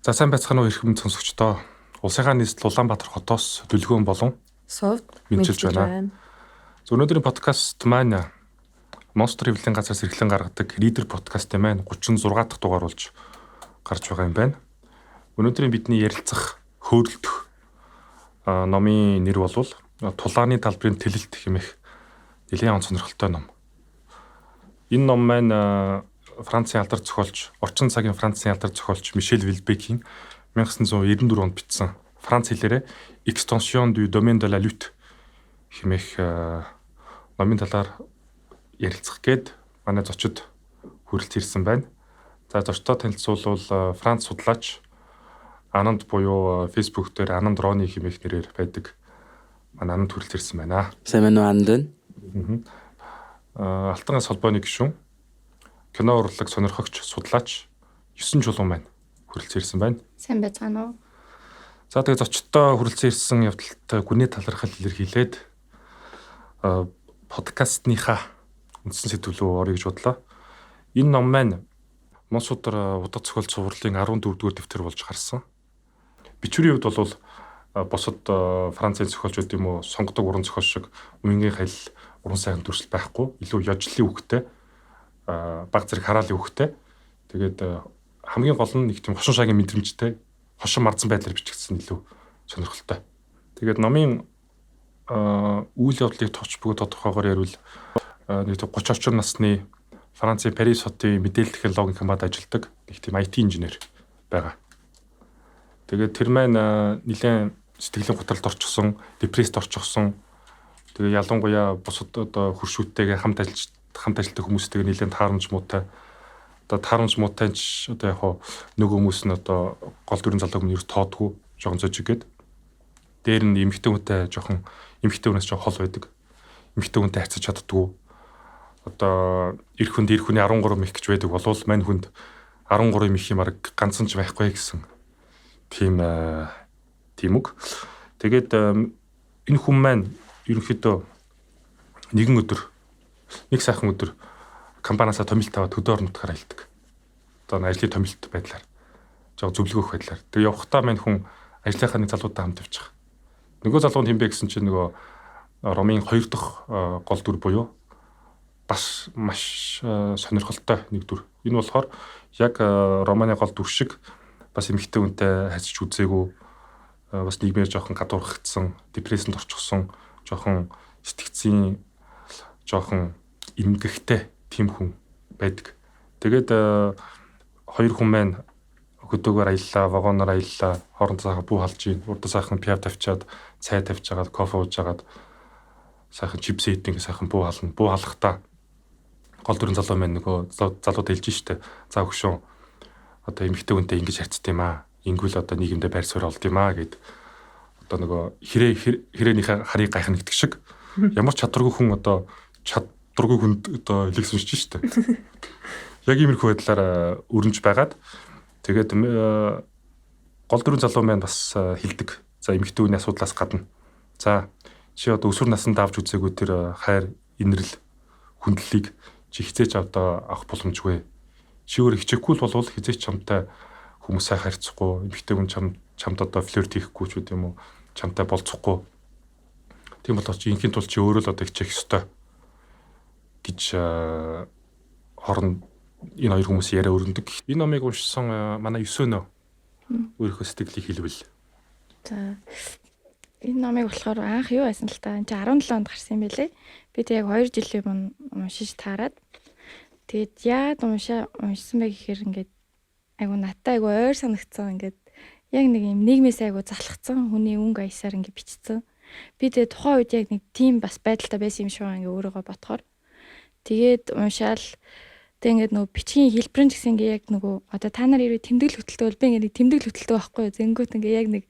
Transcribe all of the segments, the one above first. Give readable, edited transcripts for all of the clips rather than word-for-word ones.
За сайн байцгаана уу эрх мэдэл сонсогчдоо. Улсынхаа нийслэл Улаанбаатар хотоос Дүлгөөн болон Совд мэдчилж байна. За өнөөдрийн подкаст маань Монстер хэвлэлийн газраас эрхлэн гаргадаг лидер подкастын маань 36 дахь дугаар болж гарч байгаа юм байна. Өнөөдрийн бидний ярилцах хөөрөлдөх номын нэр бол Тулааны талбарын тэлэлт хэмээх нэлээд он сонирхолтой ном. Энэ ном маань Францын алдар зохиолч, орчин цагийн Францын алдар зохиолч Мишель Вильбекийн 1994 онд бичсэн Франц хэлээрээ Extension du domaine de la lutte хэмээх номын талаар ярилцах гээд манай зочид хүрэлц ирсэн байна. За зочдоо танилцуулбал Франц судлаач Ананд буюу Facebook дээр Ананд Роны хэмээх нэрээр байдаг манай Ананд хүрэлц ирсэн байна. Сайн байна уу Ананд? Алтан ас холбооны гишүүн, кино урлаг сонирхогч, судлаач 9 чулуун байна. Хүрэлцэн ирсэн байна. Сайн байцгаана уу? За тэгээ зочдтой хүрэлцэн ирсэн явдалтай гүний талархал илэрхийлээд подкастныхаа үндсэн сэдв рүү орё гэж бодлоо. Энэ ном маань Монсуудар удаа зохиол цувралын 14 дугаар дэвтэр болж гарсан. Бичвэрийн хувьд бол босод Францын зохиолчд юм уу сонгодог уран зохиол шиг уянгийн хэл уран сайхан төрсөл байхгүй. Илүү ёжлын үгтэй баг зэрэг хараалын үгтэй. Тэгээд хамгийн гол нь нэг тийм хошин шагийн мэдрэмжтэй хошин марзан байдлаар бичигдсэн илүү сонирхолтой. Тэгээд номын үйл явдлыг товч бөгөөд тодорхойгоор ярил нэг 30 орчим насны Францын Парис хотын мэдээлэл технологийн компанид ажилладаг нэг тийм IT инженер байгаа. Тэгээд тэр маань нэлээд сэтгэлийн готролд орчихсон, депрессд орчихсон. Тэгээ ялангуяа бусад одоо хуршүүттэйгээ хамт ажилладаг хүмүүстэйгээ нэлээд таарамж муутай. Одоо таарамж муутайч одоо яг нөгөө хүмүүс нь одоо гол дүрийн залуу хүмүүс тоодгүй жоохон зожиг гээд. Дээр нь эмэгтэй хүнтэй жоохон эмэгтэй хүнээс жоохон хол байдаг. Эмэгтэй хүнтэй харьцаж чаддгүй. Одоо эр хүнд эр хүний 13 мэх гэж байдаг болвол мань хүнд 13 мэх юм арга ганцхан ч байхгүй гэсэн тийм үг. Тэгээд энэ хүн маань ерөнхийдөө нэг сайхан өдөр компаниасаа томилт аваад хөдөө орон нутгаар аялдаг. Одоо ажлын томилт байдлаар жоо зөвлөгөөх байдлаар. Тэгээ явхдаа мань хүн ажлынхаа нэг залуутай хамт явж байгаа. Нөгөө залуу нь хинбэ гэсэн чинь нөгөө Ромын 2 дахь гол дүр буюу бас маш сонирхолтой нэг дүр. Энэ болохоор яг романы гол дүр шиг бас эмэгтэй хүнтэй харьцаж үзээгүй бас нийгмээр жоохон гадуурхагдсан, депрессэнд орчихсон, жоохон сэтгцийн жоохон эмгэгтэй тийм хүн байдаг. Тэгээд хоёр хүн маань хөдөөгөр аяллаа, вагоноор аяллаа, хоорондоо сайхан бүү халж ийн, урд сайхан пиав тавьчаад, цай тавьж агаад, кофе ууж агаад сайхан чипс идэх сайхан бүү хална. Бүү халахдаа гол дүрийн залуу маань нөгөө залууд хэлж штэ. За хөшөө одоо эмэгтэй хүнтэй ингэж харьцдаг юм аа. Ингүүл одоо нийгэмдээ байр суурь олд юм аа гэд одоо нөгөө хэрээнийхээ харийг гайхна гэдэг шиг ямар чадваргүй хүн одоо чадваргүй хүнд одоо хэлэх сүнж штэ. Яг иймэрхүү байдлаар өрнөж байгаад тэгээд гол дүрийн залуу маань бас хэлдэг. За эмэгтэй хүний асуудлаас гадна. За чи одоо өсвөр наснд авч үзээгүй тэр хайр, инрэл, хүндлэлийг чи хизээч одоо авах боломжгүй. Чи өөр хичээхгүй л болвол хизээч чамтай хүмүүсээ харьцахгүй, эмэгтэй хүн чамд одоо флирт хийхгүй ч үгүй юм уу, чамтай болцохгүй. Тийм болооч инхийн тулд чи өөрөө л одоо хичээх ёстой гэж хорон энэ хоёр хүмүүс яриа өрнөдөг. Энэ номыг уншсан манай 9 өнөө өөрийнхөө сэтгэлийг хэлвэл. За энэ номыг болохоор анх юу байсан л та. Энд 17 онд гарсан юм байлээ. Би тэг яг 2 жилийн өмнө уншиж таарад. Тэгээд яад уншсан бэ гэхээр ингээд айгу наттай айгу ойр санагдсан. Ингээд яг нэг юм нийгмээс айгу залхацсан хүний өнгө аясаар ингээд бичсэн. Би тэг тухайн үед яг нэг тийм бас байдалтай байсан юм шиг ингээд өөрийгөө бодохоор. Тэгээд уншаал тэг ингээд нөгөө бичгийн хэлбэрэн ч гэсэн ингээд яг нөгөө одоо та нар ирээ тэмдэглэл хөтөлтөө бол би ингээд нэг тэмдэглэл хөтөлтөө байхгүй юу. Зэнгүүт ингээд яг нэг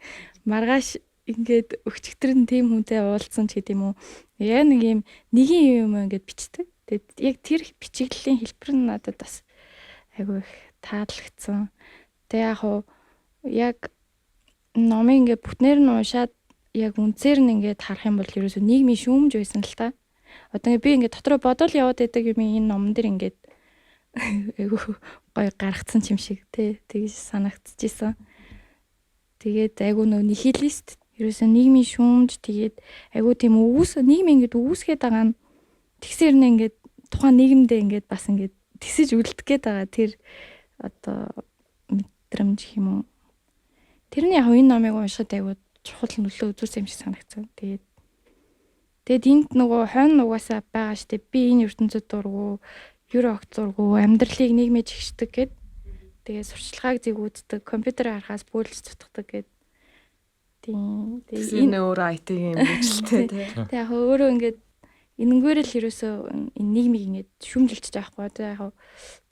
маргааш ингээд өчигдөр нь тийм хүнтэй уулзсан ч гэдэм үү. Яг нэг юм нэгin юм ингээд бичдэг. Тэгээд яг тэр бичиглэлийн хэлбэр нь надад бас айгүй их таалагдсан. Тэг яг номын ингээд бүтнээр нь уншаад яг үнцээр нь ингээд харах юм бол ерөөсөө нийгмийн шүүмж байсан л та. Одоо би ингээд дотроо бодол яваад байдаг юм энэ номон дэр ингээд айгүй гоё гаргацсан юм шиг тий тэгж санагдчихсан. Тэгээд айгу нөгөө нихилист ерөөсөө нийгмийн шүүмж тэгээд айгу тийм нийгэм ингээд үүсгээд байгаа нь тэгсэр нэ ингээд тухайн нийгэмдээ ингээд бас ингээд тгсэж үлдэх гээд байгаа тэр одоо мэдрэмж юм уу. Тэрний яг энэ номыг уншихад айгу чухал нөлөө үзүүлсэн юм шиг санагдсан. Тэгээд энд нөгөө хойно нугасаа байгаа штеп би энэ ертөнцид дургу, Еврогт дургу, амьдралыг нийгмээ чигшдэг гэд. Тэгээд сурчлагааг зэгүүддэг, компьютер харахаас бөөлж цутгадаг гэд. Тийм. Энэ өөр IT-ийн мэдлэлтэй тий. Тэгээд яг өөрөө ингээд энэнгээр л ерөөсөө энэ нийгмийг ингээд шүүмжилж байгаа байхгүй.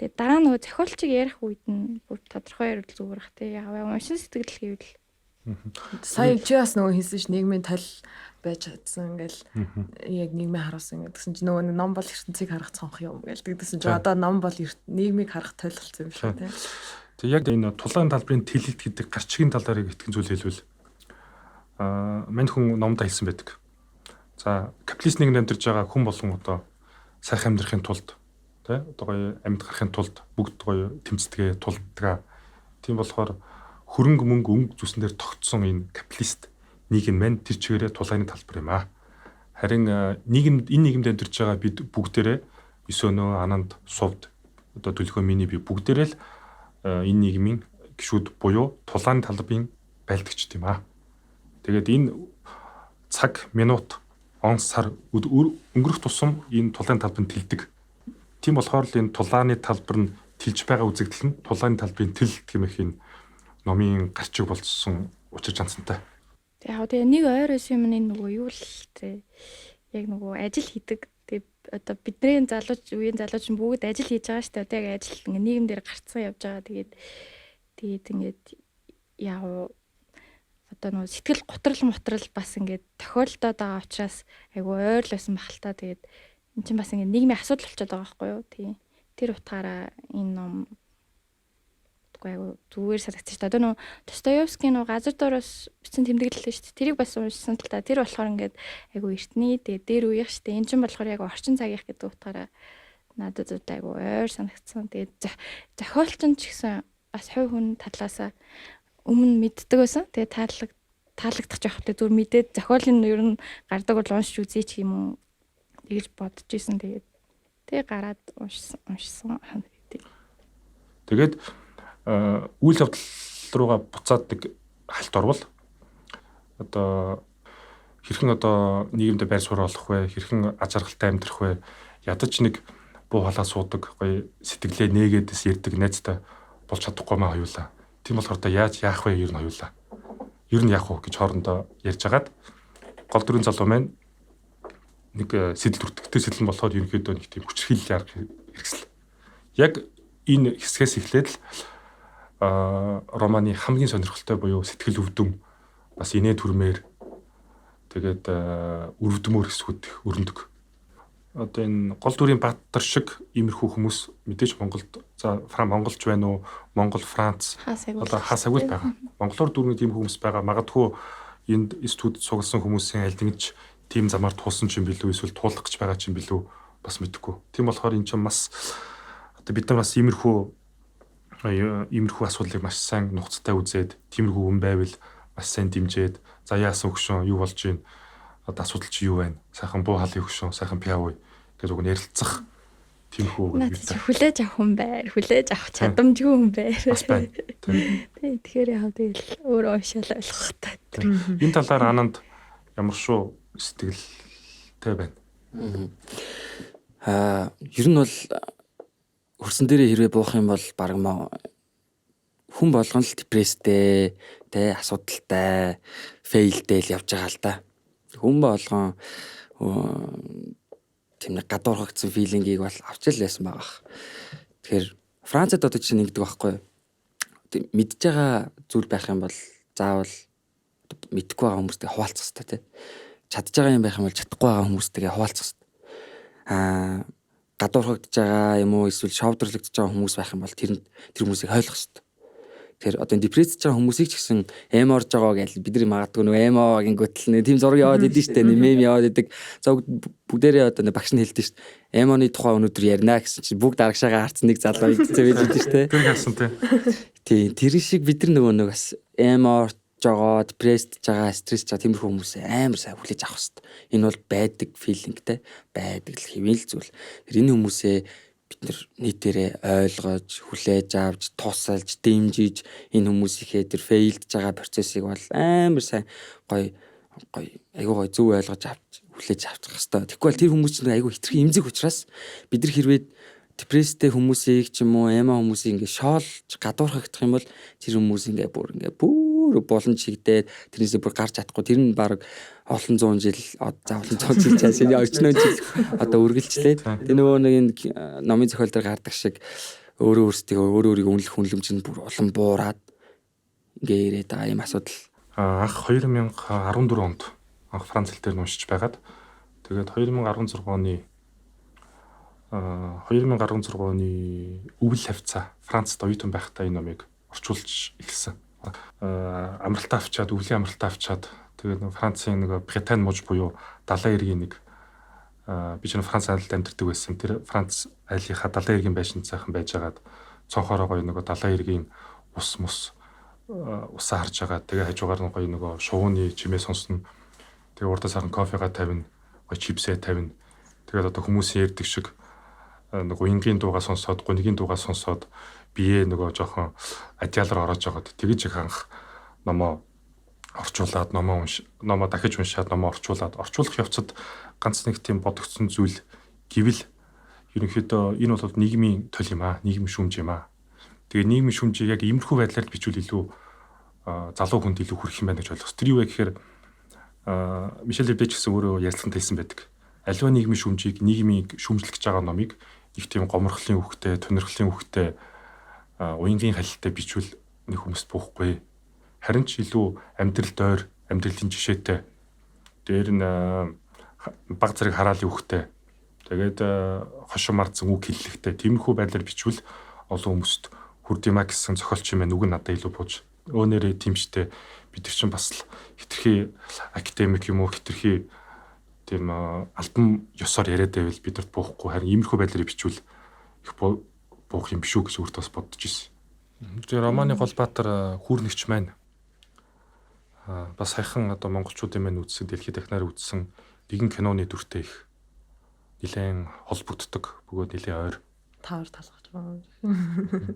Тэгээд дараа нөгөө зохиолчийг ярих үед нь бүр тодорхой ярил зүгээр бах тий. Яг уншин сэтгэл гэвэл сая чи бас нөгөө хийсэн ш нийгмийн тал байж чадсан ингээл яг нийгмийг харуулсан гэдгсэн чи нөгөө ном бол ертөнцийг харах цонх юм гээл тэгсэн чи одоо ном бол нийгмийг харах тойл болсон юм шиг тий. Тэг яг энэ тулаан талбарын тэлэлт гэдэг гарчгийн талаарыг итгэн зүйл хэлвэл мань хүн номд хэлсэн байдаг. За капиталист нийгэмд амьдарч байгаа хүн болгон одоо сайхан амьдрахын тулд тий одоо гоё амьд гарахын тулд бүгд гоё тэмцдэгэ тулдгаа. Тийм болохоор хөрөнгө мөнгө өнгө зүсэн дээр тогтсон энэ капиталист нийгэм маань тэр чигээрээ тулааны талбар юм аа. Харин энэ нийгэмд амьдарч байгаа бид бүгдээрээ өсөөнөө ананд сувд одоо төлхөө миний би бүгдээрээ л энэ нийгмийн гишүүд буюу тулааны талбарын байлдагчд юм аа. Тэгээд энэ цаг, минут, он, сар өнгөрөх тусам энэ тулааны талбар нь тэлдэг. Тийм болохоор л энэ тулааны талбар нь тэлж байгаа үзэгдэл нь тулааны талбарын тэлэлт гэмэх энэ номын гарчиг болсон учир жанцантай. Тэгээ нэг ойроос юм нөгөө юу л тээ яг нөгөө ажил хийдэг. Тэгээ одоо бидний үеийн залууч бүгд ажил хийж байгаа шүү дээ. Одоо яг ажил ингээ нийгэм дээр гарцсан явж байгаа. Тэгээд ингээд яг одоо нөгөө сэтгэл готрол бас ингээд тохиолдоод байгаа учраас айгу ойрлоосон бахалтай. Тэгээд эн чинь бас ингээд нийгмийн асуудал болчиход байгаа байхгүй юу? Тийм. Тэр утгаараа энэ ном айгу зүгээр санагдчих та. Одоо нөгөө Достоевский нөгөө газар дороос бичсэн тэмдэглэл шүү дээ. Тэрийг бас уншсан л та. Тэр болохоор ингээд айгу эртний дээр үеих шүү дээ. Эн чинь болохоор яг орчин цагийнх гэдэг утгаараа надад айгу ойр санагдсан. Тэгээд зохиолч нь ч гэсэн бас хувь хүн талаасаа өмнө мэддэг байсан. Тэгээд таалагдах жоохтой зүр мэдээд зохиол нь ер нь гардаг бол уншиж үзье ч юм уу гэж бодож исэн. Тэгээд гараад уншсан. Тэгээд үйл явдал руугаа буцаад нэг халт орвол одоо хэрхэн одоо нийгэмд байр суурь олох вэ, хэрхэн аж аргалтай амьдрах вэ, ядаж нэг буу халаа суудаг, гоё сэтгэлээ нээгээдс ярддаг найзтай болж чадахгүй маа хоёулаа. Тийм болохоор одоо яаж яах вэ ер нь хоёулаа. Ер нь яах вэ гэж хоорондоо ярьж агаад гол дөрвөн залуу маань нэг сэтэл үртгэдэг сэтэл нь болохоор ерөнхийдөө нэг тийм хүчрхийлэл арга хэрэгсэл. Яг энэ хэсгээс эхлээд л романы хамгийн сонирхолтой буюу сэтгэл өвдөм бас инээ төрмээр тэгээд өвдөмөр хэсгүүд өрнөдөг. Одоо энэ гол дүрийн Баатар шиг иймэрхүү хүмүүс мэдээж Монголд монголч байна уу? Монгол, Франц одоо хасаагүй байгаа. Монголоор дүүрний тийм хүмүүс байгаа. Магадгүй энд студид сугалсан хүмүүсийн аль нэгж тийм замаар туулсан ч юм билүү эсвэл туулах гэж байгаа ч юм билүү бас мэдэхгүй. Тийм болохоор эн чинь бас одоо бид нар бас иймэрхүү асуудлыг маш сайн нухацтай үзээд тиймэрхүү хүн байвал маш сайн дэмжиэд за яасан өгшөн юу болж байна одоо асуудал чи юу байна сайхан буу халын өгшөн сайхан пиав гэж уг нь ярилцах тиймэрхүү үг бид хүлээж авах хүн байр хүлээж авах чадамжгүй хүн байр бас байна. Тэгэхээр яг тэгэл өөрөө уншаал ойлгох таа. Энэ талаар Ананд ямар шүү сэтгэлтэй байна. Ер нь бол хөрсөн дээрээ хэрвээ буух юм бол баг хүн болгон л депресстэй, асуудалтай, фейлдэл явж байгаа л да. Хүн болгон тийм нэг гадуурхагдсан филингийг бол авч л байсан байгаа. Тэгэхээр Францад одоо чинь ингэдэг байхгүй. Мэдж байгаа зүйл байх юм бол заавал мэдхгүй байгаа хүмүүстэй хуваалцах хэрэгтэй тий. Чадж байгаа юм байх юм бол чадахгүй байгаа хүмүүстэйгээ хуваалцах хэрэгтэй. Гадуурхагдж байгаа юм уу эсвэл шовдрлогдож байгаа хүмүүс байх юм бол тэр хүмүүсийг ойлгох хэрэгтэй. Тэгэхээр одоо депрессж байгаа хүмүүсийг ч гэсэн эморж байгаа гэж бидний магадгүй нөгөө эмогийн гүтэл тийм зураг яваад идэв штэ мем яваад идэг. За бүгдээрээ одоо багш нь хэлдэг штэ. Эмоны тухай өнөөдөр ярина гэсэн чинь бүгд аргашаага харцсан нэг залуу идсэн байж идэв штэ. Тэр хэлсэн тий. Тийм тэр шиг бид нар нөгөө нэг бас эмор байгаа, депрессд байгаа, стресс байгаа тиймэрхүү хүмүүсээ амар сайн хүлээж авах хэрэгтэй. Энэ бол байдаг филингтэй, байдаг л хэвэн л зүйл. Энэ хүмүүсээ бид нар нийтээрээ ойлгож, хүлээж авч, тусалж, дэмжиж энэ хүмүүсийнхээ тэр фейлдж байгаа процессыг бол амар сайн гоё айгуу гоё зөв ойлгож авч хүлээж авчих хэвээр. Тэгэхгүй бол тэр хүмүүс чинь айгуу хитрхи эмзэг учраас бид нар хэрвээ депресстэй хүмүүсийг ч юм уу эмо хүмүүсийг ингээ шоолж гадуурхагдах юм бол тэр хүмүүс ингээ бүр болон чигдээд тэрнээсээ бүр гарч чадахгүй тэр нь баг олон зуун жил заавал 100 жил цааш энэ орчноо жил одоо үргэлжлээд тэр нөгөө нэг энэ номын зохиол дээр гардаг шиг өөрөөрөө үнэлэх хүнлэмж нь бүр улам буураад ингээ ирээд байгаа юм асуудал. Анх 2014 онд анх Франц хэл дээр уншиж байгаад тэгээд 2016 оны 2016 оны өвөл хавцаа Францад оюутан байхдаа энэ номыг орчуулж эхэлсэн. Амралтаа авчаад өвлийн амралтаа авчаад тэгээд Францын нэг Британи муж буюу далайн эргийн нэг би ч Франц айлд амьдардаг байсан. Тэр Франц айлынхаа далайн эргийн байшин цаахан байжгаад цонхороо гоё нөгөө далайн эргийн усаа харж байгаа. Тэгээ хажуугаар нь гоё нөгөө шувууны чимээ сонсно. Тэгээ урдаас харан кофега тавина, гоё чипсээ тавина. Тэгээд одоо хүмүүсийн ярьдаг шиг нөгөө ингийн дуугаа сонсоод, гунигийн дуугаа сонсоод бие нөгөө жоохон адиалаар ороод жагаад тэгэж их анх номоо орчуулад номоо дахиж уншаад номоо орчуулад орчуулах явцад ганц нэг тийм бодогдсон зүйл гэвэл ерөнхийдөө энэ бол нийгмийн тол юм аа, нийгмийн шүүмж юм аа. Тэгээ нийгмийн шүүмжийг яг иймэрхүү байдлаар бичвэл илүү залуу хүнд илүү хүрэх юм байна гэж ойлгос. Тэр юу вэ гэхээр Мишель Лебдэ ч гэсэн өөрөө ярилцлаганд хэлсэн байдаг. Аливаа нийгмийн шүүмжийг нийгмийг шүүмжлэх гэж байгаа номыг их тийм гомрохлын үхтэй, тунирхлын үхтэй уянгийн халилтай бичвэл нэг хүмүүст буухгүй. Харин ч илүү амьдрал дойр, амьдралын жишээтэй. Дээр нь баг зэрэг хараалын үхтэй. Тэгээд хошин мардсан үг хэллэгтэй. Тиймэрхүү байдлаар бичвэл олон хүмүүст хүрдэмэ гэсэн зохиолч юм нүг нь надад илүү бууж. Өөнөрөө тийм штэ. Бид нар чинь бас л хитрхи академик юм уу, хитрхи тийм альбом ёсоор яриад байвал бидэрт буухгүй. Харин иймэрхүү байдлаар бичвэл их буух юм биш үү гэж өөртөө бас бодож ирсэн. Тэгээ романы гол баатар хүүрнэгч маань бас саяхан одоо монголчуудын маань үзсэн, дэлхийд дахнаар үзсэн нэгэн киноны дүртэй их нэлээд холбогддог, бөгөөд нэлээд ойр. Тавар талгаж байгаа.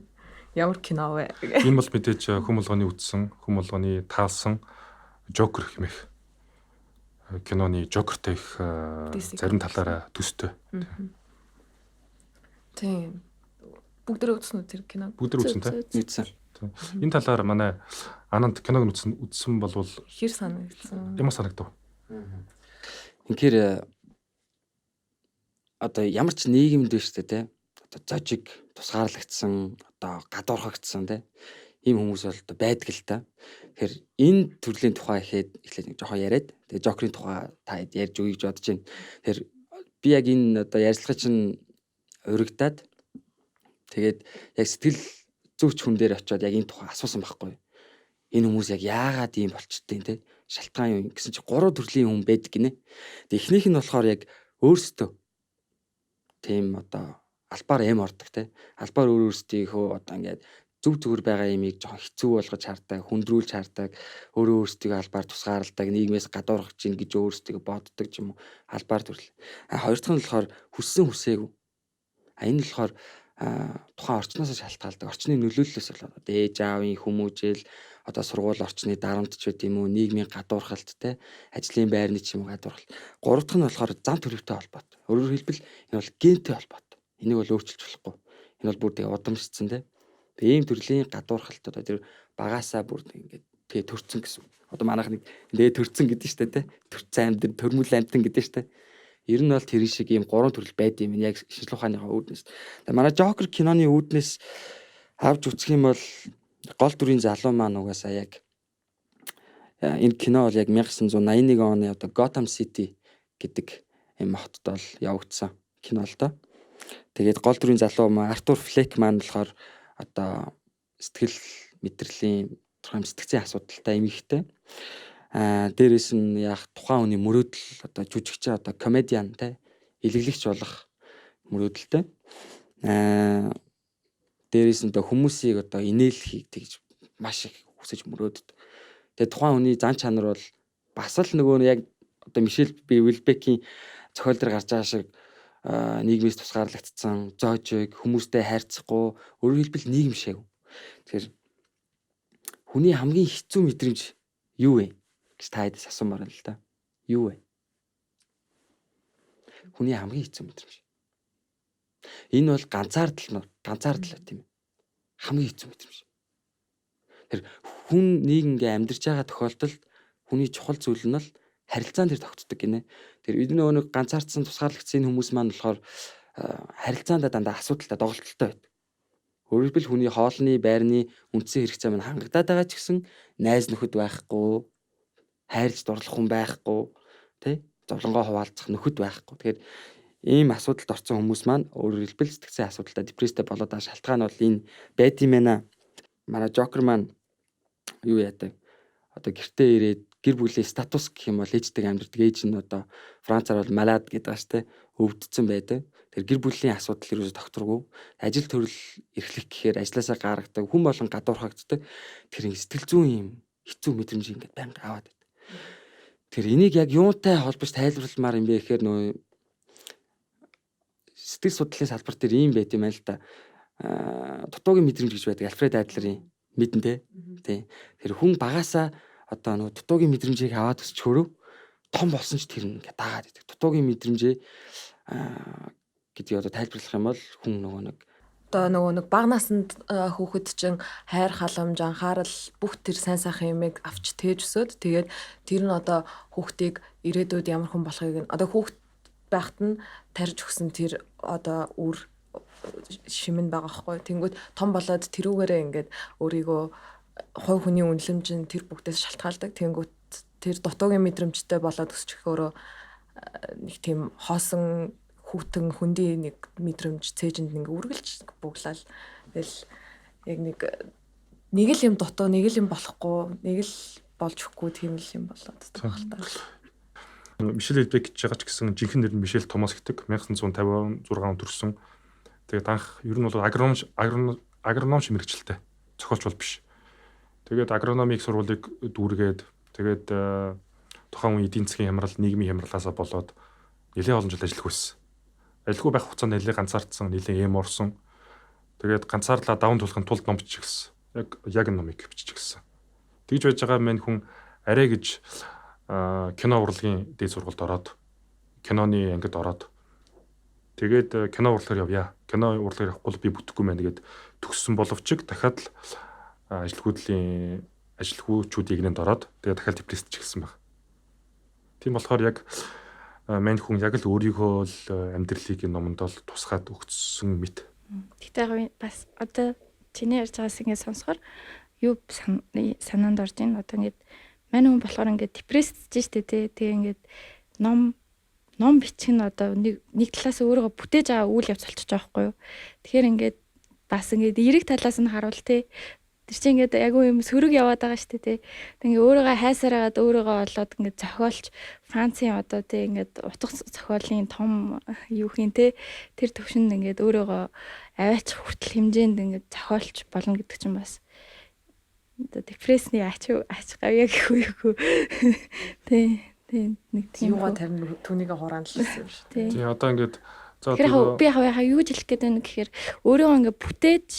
Ямар кино вэ? Энэ бол мэдээж хүм болгоны үзсэн, хүм болгоны таалсан Жокер хэмээх киноны Жокертэй их зарим талаараа төстэй. Тийм. Бүгдээ үзсэн үү тэр кино? Бүгдээ үзсэн тий? Үзсэн. Энэ талаар манай Ананд киног үзсэн болвол Хэр санагдсан? ямар санагдав? Инхээр одоо ямар ч нийгэмд биш үү те. Одоо зожиг тусгаарлагдсан, одоо гадуурхагдсан те. Ийм хүмүүс бол одоо байдаг л та. Тэгэхээр энэ төрлийн тухай эхлээд нэг жоохон яриад тэгээ Жокерийн тухай та ярьж өгье гэж бодож байна. Тэгэхээр би яг энэ одоо ярилцлага чинь урагдаад тэгээд яг сэтгэл зүйч хүн дээр очиод яг энэ тухай асуусан байхгүй. Энэ хүмүүс яг яагаад ийм болчтой те. Шалтгаан юу гэсэн чи 3 төрлийн хүн байдаг гинэ. Тэгээ эхнийх нь болохоор яг өөрсдөө тийм одоо албаар ордог те. Албаар өөрсдийнхөө одоо ингээд зүг зүгээр байгаа юмыг жоохон хэцүү болгож хардаг, хүндрүүлж хардаг, өөрсдөө албаар тусгаарладаг, нийгмээс гадуурхаж гин гэж өөрсдөө боддог ч юм уу албаар төрөл. Хоёр дахь нь болохоор хүссэн хүсээгүй. Энэ нь болохоор тухайн орчноос шалтгаалдаг. Орчны нөлөөллөөс болоод одоо ээж аавын хүмүүжил, одоо сургууль орчны дарамтч байт юм уу, нийгмийн гадуурхалт те, ажлын байрны ч юм уу гадуурхалт. Гурав дахь нь болохоор зам төлөвтэй холбоотой. Өөрөөр хэлбэл энэ бол гентэй холбоотой. Энийг бол өөрчилж болохгүй. Энэ бол бүр тэгээ удамшицсан те. Тэгээ ийм төрлийн гадуурхалт одоо тэр багаасаа бүр ингээд тэгээ төрцөн гэсэн. Одоо манайх нэг нээ төрцөн гэдэг нь шүү дээ те. Төрцөн амьд, төрмөл амьтан гэдэг нь шүү дээ. Ер нь бол тэр шиг ийм 3 төрөл байд юм яг шинжлэх ухааныхаа үүднээс. Тэгээ манай Жокер киноны үүднээс авч үзэх юм бол гол дүрийн залуу маань угаасаа яг энэ кино бол яг 1981 оны одоо Gotham City гэдэг юм хотод бол явагдсан кино л доо. Тэгээд гол дүрийн залуу маань Артур Флек маань болохоор одоо сэтгэл мэдрэлийн сэтгцийн асуудалтай эмэгтэй. Дээрээс нь яг тухайн хүний мөрөөдөл одоо жүжигч одоо комедиан те илэглэгч болох мөрөөдөлтэй. Дээрээс нь одоо хүмүүсийг одоо инээлхийг тэгж маш их хүсэж мөрөөддөг. Тэгээ тухайн хүний зан чанар бол бас л нөгөө яг одоо Мишель Уилбекийн зохиол дээр гарч байгаа шиг нийгмээс тусгаарлагдсан, зоожиг, хүмүүстэй хайрцахгүй, өөрөөр хэлбэл нийгэм шиг. Тэгэхээр хүний хамгийн хэцүү мэдрэмж юу вэ гэж та хэдээс асуумаар байна л да. Юу вэ? Хүний хамгийн хэцүү мэдрэмж. Энэ бол ганцаардал тийм ээ. Хамгийн хэцүү мэдрэмж. Тэр хүн нэг ингээ амьдарч байгаа тохиолдолд хүний чухал зүйл нь л харилцаан дээр тогтдог гинэ. Тэр бид нөгөө нэг ганцаардсан тусгаарлагдсан хүмүүс маань болохоор харилцаандаа дандаа асуудалтай доголдолтой байдаг. Өөрөөр хэлбэл хүний хоолны, байрны үндсэн хэрэгцээ маань хангагдаад байгаа ч гэсэн найз нөхөд байхгүй, хайрлж дурлах хүн байхгүй, тий? Зовлонгоо хуваалцах нөхөд байхгүй. Тэгэхээр ийм асуудалд орсон хүмүүс маань өөрөөр хэлбэл сэтгцэн асуудалтай депресстэй болоод байгаа шалтгаан бол энэ байт юм байна. Манай Жокер маань юу яадаг? Одоо гэртээ ирээд гэр бүлийн статус гэх юм бол ээжтэй амьдардаг ээж нь одоо Францаар бол малад гэдэг байгаа штэ өвдсөн байдаг. Тэр гэр бүлийн асуудал ерөөсө тогтворгүй. Ажил төрөл эрхлэх гэхээр ажилласаа гаргадаг, хүн болон гадуурхагддаг. Тэр сэтгэл зүйн юм хэцүү мэдрэмж ингээд байнга аваад байдаг. Тэр энийг яг юунтай холбож тайлбарламаар юм бэ гэхээр нөө сэтгэл судлалын салбар дээр ийм байт юм байна л да. Дутуугийн мэдрэмж гэж байдаг. Альфред Адлерийн мэдэн тий. Тэр хүн багасаа одоо нөгөө дутуугийн мэдрэмжийг аваад өсчөөрөө том болсон ч тэр ингээд даагаад байдаг. Дутуугийн мэдрэмжээ гэдгийг одоо тайлбарлах юм бол хүн нөгөө нэг баг насанд хүүхэд чинь хайр халамж, анхаарал бүх тэр сайн сайхан юмыг авч тээж өсөөд тэгээд тэр нь одоо хүүхдийг ирээдүйд ямар хүн болохыг одоо хүүхд байхад нь тарьж өгсөн тэр одоо үр шимэн байгаа хгүй. Тэнгүүд том болоод тэрүүгээрээ ингээд өөрийгөө хой хүний үнэлэмж нь тэр бүгдээс шалтгаалдаг. Тэнгүүд тэр дутуугийн мэдрэмжтэй болоод өсчих өөрөө нэг тийм хоосон хүүтэн хүндийн нэг мэдрэмж цээжинд нэг үргэлж буглаал. Тэгэл яг нэг л юм дутуу, нэг л юм болохгүй, нэг л болж өгөхгүй тийм л юм болоод байгаа л та. Мишель Уилбек гэж байгаа ч гэсэн жинхэнэ нэр нь Мишель Томас гэдэг 1956 онд төрсэн. Тэгээд анх ер нь бол агрономч мэрэгчлээ. Зохиолч бол биш. Тэгээд агрономик сургуулийг дүүргээд тэгээд тухайн үеийн эдийн засгийн хямрал, нийгмийн хямралаасаа болоод нэлээд олон жил ажиллах байсан. Ажилгүй байх хугацаанд нэлээд ганцаардсан, нэлээд эм орсон. Тэгээд ганцаарлаа даван тулахын тулд ном бичихсэн. Яг энэ номыг бичихсэн. Тэгж байж байгаа мэн хүн арай гэж кино урлагийн дээд сургуульд ороод киноны ангид ороод тэгээд кино урлагаар явъя. Кино урлагаар явахгүй би бүтэхгүй мэн тэгээд төгссөн боловч дахиад л ажилгүйчүүдийн игнэнд ороод тэгээд дахиад депресд чигсэн баг. Тийм болохоор яг мань хүн яг л өөрийнхөө л амьдралыг номонд л тусгаад өгсөн мэт. Тэгтээ бас одоо чиний ярьж байгаас ингэ сонсохоор юу санаанд орж ийн одоо ингэ мань хүн болохоор ингэ депрессдж штэ тий. Тэгээ ингэ ном бичих нь одоо нэг талаас өөрийгөө бүтээж байгаа үйл явц болчих жоохгүй юу. Тэгэхээр ингээд бас ингээд эерэг талаас нь харуул тий. Тэр чинь ингээд агуу юм сөрөг яваад байгаа шүү дээ тий. Тэгээ өөрийгөө хайсараад өөрийгөө олоод ингээд зохиолч Францын одоо тий ингээд утга зохиолын том юу хийн тий. Тэр төвшөнд ингээд өөрийгөө аваачих хүртэл хэмжээнд ингээд зохиолч болно гэдэг чинь бас одоо депрессний ач гавьяа гэх үегүй тий. Нэг тийм юугаа тарина түүнийг хураана л гэсэн юм шүү. Тий. Одоо ингээд би яхаа юу гэж хэлэх гээд байна гэхээр өөрийгөө ингээд бүтээж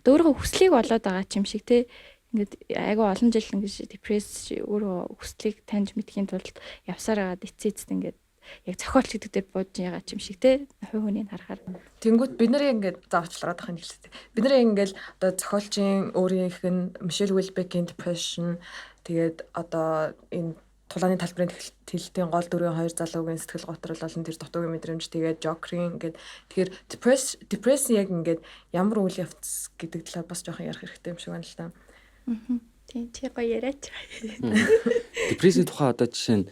өөрийнхөө хүслийг болоод байгаа ч юм шиг тий. Ингээд айгүй олон жил ингээд депресс өөрийнхөө хүслийг таньж мэдхийн тулд явсаар агаад эцээцт ингээд яг зохиолч гэдэг дээр бууж байгаа ч юм шиг тий. Хувь хүнийг харахаар. Тэнгүүд бид нарыг ингээд заавчлаад байгаа юм хэлээ. Бид нарыг ингээд одоо зохиолчийн өөрийнх нь Мишель Уилбекийн depression тэгээд одоо энэ тулааны талбарын тэлтийн гол дөрвийн хоёр залуугийн сэтгэл готрол болон тэр дутуугийн мэдрэмж тэгээд жокрын ингээд тэгэхээр депресс яг ингээд ямар үйл явц гэдэг талаар бас жоохон ярих хэрэгтэй юм шиг байна л та. Тийм чи гоё яриач. Депрессийн тухай одоо жишээ нь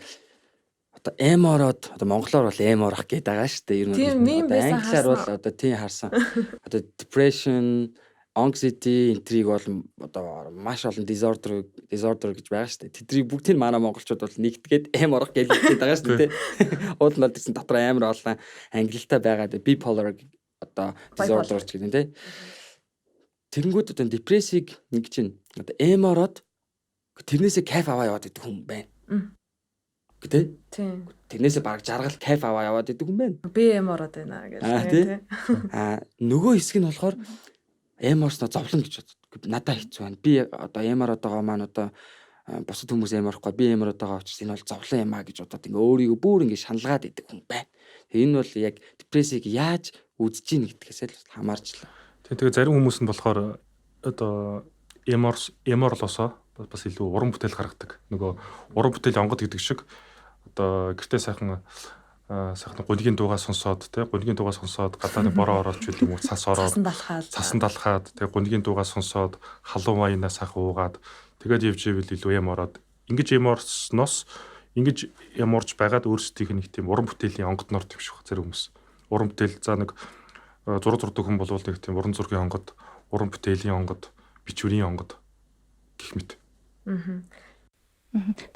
одоо эм ороод одоо монголоор бол эм орох гэдэг байгаа шүү дээ. Ер нь англиар бол одоо тийм харсан. Одоо depression anxiety энтриг бол одоо маш олон disorder гэж байгаа шүү дээ. Тэдний бүгдийг манай монголчууд бол нэгтгээд эм орох гэж хэлээд байгаа шүү дээ. Уудлал гэсэн дотор амар олон ангилалтай байгаа. Bipolar одоо disorder ч гэдэг тийм. Тэнгүүд одоо депрессийг нэг чинь одоо эм ороод тэрнээсээ кайф аваа яваад идэг хүн байна. Гэтэ Тийм. тэрнээсээ баг жаргал кайф аваа яваад идэг хүн байна. Би эм ороод байна гэж тийм. Нөгөө хэсэг нь болохоор эм орсноо зовлон гэж боддог. Надад хэцүү байна. Би одоо эм ороод байгаа маань одоо бусад хүмүүс эм орохгүй би эм ороод байгаа учраас энэ бол зовлон юм а гэж бодоод ингээ өөрийгөө бүр ингээ шаналгаад идэг хүн байна. Энэ бол яг депрессийг яаж үзэж ийн гэдгээс л хамаарч л. Тэгээ зарим хүмүүс нь болохоор одоо эморлосоо бас илүү уран бүтээл гаргадаг. Нөгөө уран бүтээл онгод гэдэг шиг одоо гэртээ сайхан гунгийн дуугаа сонсоод гунгийн дуугаа сонсоод гадааны бороо ороод ч юм уу цас ороод цасан далахад тэгээ гунгийн дуугаа сонсоод халуун вайнаа сайхан уугаад тэгээд явж ивэл илүү эм ороод ингэж эм орсноос ингэж эм орж байгаад өөрсдийнх нэг тийм уран бүтээлийн онгод нор төвшөх зэрэг хүмүүс. Уран бүтээл за нэг зураг зурдаг хүн болвол нэг тийм уран зургийн онгод, уран бүтээлийн онгод, бичвэрийн онгод гэх мэт.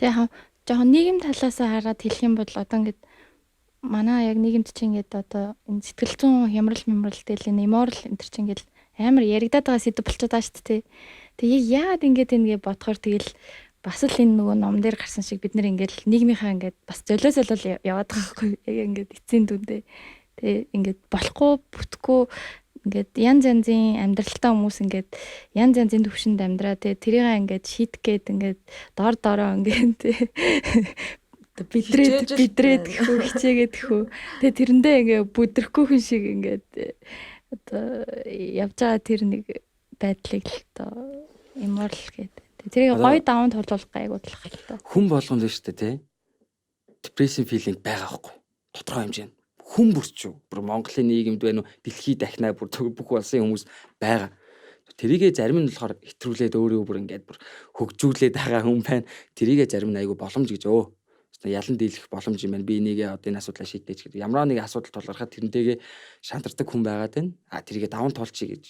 Тэгээ жоохон нийгэм талаас хараад хэлэх юм бол одоо ингээд манай яг нийгэмд чинь ингээд одоо энэ сэтгэл зүйн хямрал тэл энэ эморл энэ төр чинь ингээд амар яригадаад байгаа сэдв болчиход байгаа шүү дээ. Тэгээ яагаад ингээд ингэ бодохоор тэгэл бас л энэ нөгөө ном дээр гарсан шиг бид нэр ингээд нийгмийнхаа ингээд бас золиос яваад байгаа хгүй яг ингээд эцсийн дүндээ. Тэгээ ингээд болохгүй бүтэхгүй ингээд янз янзын амьдралтай хүмүүс ингээд янз янзын төвшөнд амьдраа тэгээ тэрийг ингээд шийдэх гээд ингээд дороо ингээд бидрээд гэхүү хичээгээд гэхүү тэгээ тэрэндээ ингээд бүдрэхгүй хүн шиг ингээд одоо явж байгаа тэр нэг байдлыг л одоо эморл гэдэг. Тэрийг гоё даван тулуулах гайгүй болох л тоо. Хүн болгонд нь шүү дээ тий. Депрессив филинг байгаа байхгүй. Тодорхой хэмжээнд. Хүн бүрч юу? Бүр Монголын нийгэмд байна уу? Дэлхийд дахнаа бүр бүх улсын хүмүүс байгаа. Тэрийгэ зарим нь болохоор хэтрүүлээд өөрөө бүр ингээд бүр хөгжүүлээд байгаа хүн байна. Тэрийгэ зарим нь айгүй боломж гэж ялан дийлэх боломж юм байна. Би энийгээ одоо энэ асуудлаа шийдэж гэдэг. Ямар нэг асуудал тулгархад тэрнтэйгээ шантардаг хүн байгаад байна. Тэрийгэ даван туулчих гэж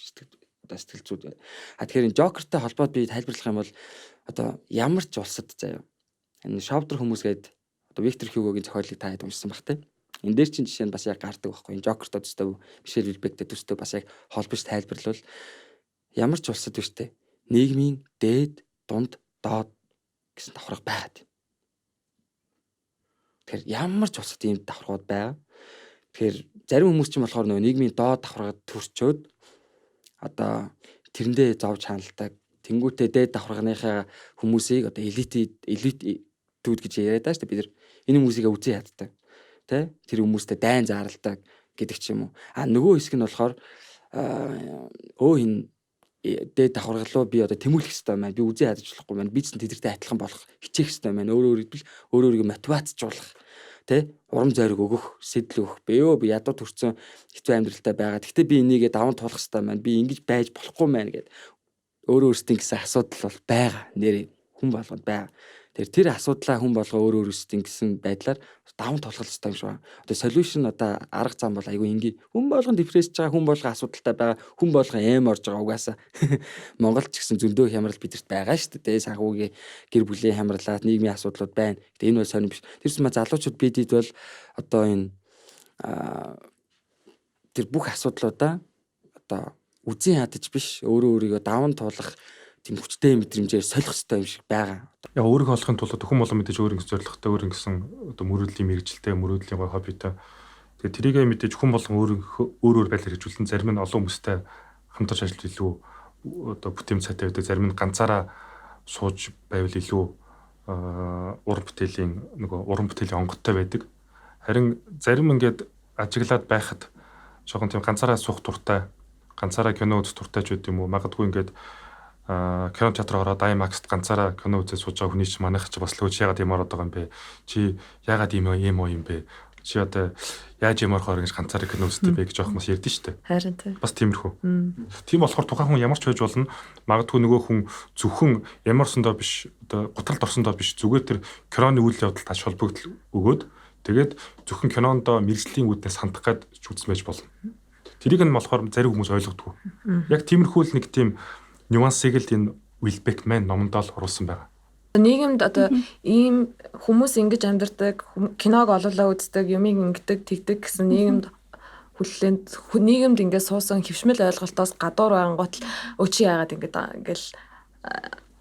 одоо сэтгэл зүйд байна. Тэгэхээр энэ Жокертэй холбоод би тайлбарлах юм бол одоо ямар ч улсад заяа. Энэ шовдор хүмүүс гээд одоо Виктор Хьюгогийн зохиолыг та хэд уншсан бах те. Энэ дээр чинь жишээ нь бас яг гардаг байхгүй. Энэ Жокертой төстэй Мишель Вилбектэй төстэй бас яг холбож тайлбарлавал ямар ч улсад биш те. Нийгмийн дээд, дунд, доод гэсэн давхарга байгаад байна. Тэгэхээр ямар ч улсад ийм давхаргууд байгаа. Тэгэхээр зарим хүмүүс чинь болохоор нөгөө нийгмийн доод давхаргад төрчөөд одоо тэрэндээ зовж ханалдаг. Тэнгүүтээ дээд давхарганыхаа хүмүүсийг одоо элитүүд гэж яриад байгаа шүү дээ. Бид нар энэ хүмүүсийг үзэн яддаг. Тэ? Тэр хүмүүстэй дайн заарладаг гэдэг ч юм уу. Нөгөө хэсэг нь болохоор энэ дээд давхаргалуу би одоо тэмүүлэх хэрэгтэй байна. Би үзэн ядаж болохгүй байна. Би ч тэдэртэй адилхан болох хичээх хэрэгтэй байна. Өөрөөрөө мотивацжуулах. Тэ? Урам зориг өгөх, сэтэл өгөх. Би ядуу төрсөн хэцүү амьдралтай байгаа. Гэхдээ би энийгээ даван туулах хэрэгтэй байна. Би ингэж байж болохгүй байна гэд өөрөөсөө гэсэн асуудал бол байгаа. Нэр хүн болгонд байгаа. Тэр асуудлаа хүн болго өөрөөсөө гэсэн байдлаар даван тулах хэрэгтэй юм шиг байна. Одоо solution одоо арга зам бол айгүй энгийн. Хүн болгон депрессж байгаа, хүн болгон асуудалтай байгаа, хүн болгон эм орж байгаа угаасаа. Монголд ч гэсэн зөндөө хямрал бидэрт байгаа шүү дээ. Санхүүгийн гэр бүлийн хямралаад нийгмийн асуудлууд байна. Гэтэ энэ бол сонирм биш. Тэр зүма залуучууд бидэд бол одоо энэ тэр бүх асуудлуудаа одоо үзэн ядаж биш өөрийгөө даван туулах тийм хүчтэй мэдрэмжээр солих хэрэгтэй юм шиг байгаа. Яг өөрийгөө олохын тулд хүн болон мэдээж өөрийн зорилготой өөрийн гэсэн одоо мөрөөдлийн мэрэгжилтэй мөрөөдлийн гой хоббитой. Тэгээ тэрийгээ мэдээж хүн болон өөр байдлаар хэрэгжүүлсэн зарим нь олон хүмүүстэй хамтарч ажиллаж илүү одоо бүтээн цайтай байдаг. Зарим нь ганцаараа сууж байвал илүү уран бүтээлийн онгодтой байдаг. Харин зарим ингээд ажиглаад байхад жоохон тийм ганцаараа суух туртай, ганцаараа кино үзэх туртай ч үгүй юм уу. Магадгүй ингээд кино театр ороод IMAX-т ганцаараа кино үзэж сууж байгаа хүний чинь манайх ч бас л яагаад юм ороод байгаа юм бэ? Чи яагаад юм бэ? Чи одоо яаж юм орохоор ингэж ганцаараа кино үздэг бэ гэж жоох хүмүүс ярьдэн штэ. Харин тий. Бас тиймэрхүү. Тийм болохоор тухайн хүн ямар ч байж болно. Магадгүй нөгөө хүн зөвхөн ямарсандоо биш, одоо гутралд орсондоо биш, зүгээр тэр киноны үйл явдалд аж холбогдол өгөөд тэгээд зөвхөн кинондоо мэрэгжлийн үүднээс хандах гээд үзсэн байж болно. Тэрийг нь болохоор зарим хүмүүс ойлгодгүй. Яг тиймэрхүү л нэг тийм нюансыг л энэ Вилбек маань номондоо л оруулсан байгаа. Нийгэмд одоо ийм хүмүүс ингэж амьдардаг, киног олоолаа үздэг, юмыг ингэдэг, тэгдэг гэсэн нийгэмд хүллээнд нийгэмд ингэж суусан хөвшмөл ойлголтоос гадуур байнгут өөчи яагаад ингээл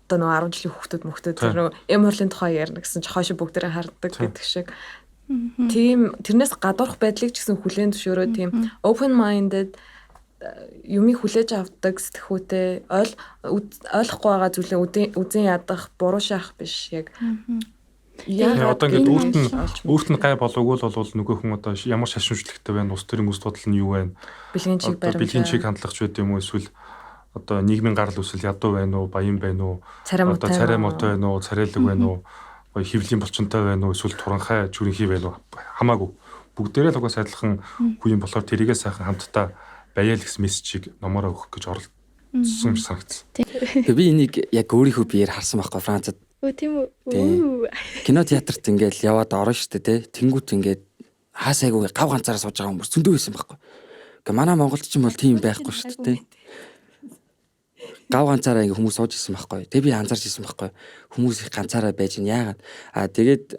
одоо нөгөө 10 жилийн хүүхдүүд тэр нөгөө эм хурлын тухай ярина гэсэн чи хойшоо бүгдээрээ харддаг гэдэг шиг. Тийм тэрнээс гадуурх байдлыг ч гэсэн хүлээн зөвшөөрөө тийм open minded юмыг хүлээж авдаг сэтгхүүтэй ойлгохгүй байгаа зүйлээ үзэн ядах буруу шахах биш яг. Одоо ингээд өөрт нь гай болоогүй л бол нөгөө хүн одоо ямар шашинжлэгтэй байна, улс төрийн үс бодол нь юу байна? Бэлгийн чиг баримлаа. Бэлгийн чиг хандлагч байд юм уу эсвэл одоо нийгмийн гарал үүсэл ядуу байна уу, баян байна уу? Одоо царай мотой байна уу, царайлаг байна уу? Хөвлийн булчинтай байна уу, эсвэл туранхай чүрэнхий байна уу? Хамаагүй. Бүгдээрээ л угаас адилхан хүн юм болохоор тэрийгээ сайхан хамтдаа баяа л гэсэн мессежийг номороо өгөх гэж оролцсон юм санагдсан. Би энийг яг өөрийнхөө биеэр харсан байхгүй Францад. Тийм үү. Кино театрт ингээл яваад орно штэ тий. Тэнгүүт ингээд хаасайгүй гав ганцаараа сууж байгаа хүмүүс зөндөө байсан байхгүй. Ингээ манай Монголд ч юм бол тийм байхгүй штэ тий. Гав ганцаараа ингээ хүмүүс сууж исэн байхгүй. Тэгээ би анзаарч исэн байхгүй. Хүмүүс их ганцаараа байж ин яагаад. Тэгээд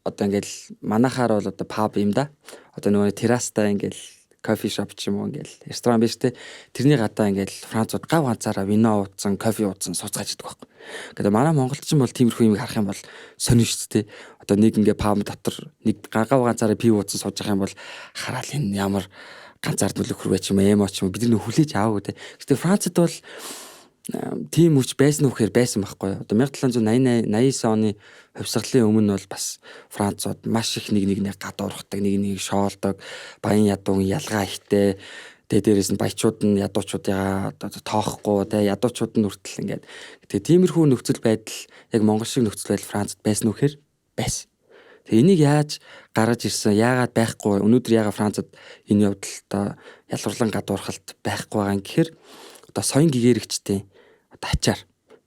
одоо ингээл манахаар бол одоо паб юм да. Одоо нөгөө террастаа ингээл кофе шоп ч юм уу ингээл ресторан биш те. Тэрний гадаа ингээл Францууд гав ганцаараа вино ууцсан, кофе ууцсан сууцгааж идэх байхгүй. Гэхдээ манай Монголд ч юм бол тиймэрхүү юм харах юм бол сонир шүү дээ. Одоо нэг ингээ паб дотор нэг гав ганцаараа пив ууцсан сууж байгаа юм бол хараал энэ ямар ганцаард нөлөөхөр байж юм эмо ч юм бид нар хүлээж аавгүй те. Гэхдээ Францад бол тийм үуч байсан уу гэхээр байсан байхгүй. Одоо 1789 оны хувьсгалын өмнө бол бас Францууд маш их нэг гадуурхдаг, нэг шоолдог, баян ядуун ялгаа ихтэй. Тэгээ дээрэс нь баячууд нь ядуучуудаа одоо тоохгүй, тэгээ ядуучууд нь хүртэл ингээд. Тэгээ тиймэрхүү нөхцөл байдал яг Монгол шиг нөхцөл байдал Францад байсан уу гэхээр байсан. Тэгээ энийг яаж гаргаж ирсэн, яагаад байхгүй, өнөөдөр яагаад Францад энэ явдалтай ялгарлан гадуурхалт байхгүй байгаа юм гэхээр одоо соён гэгэрэгчтэй одоо ачаар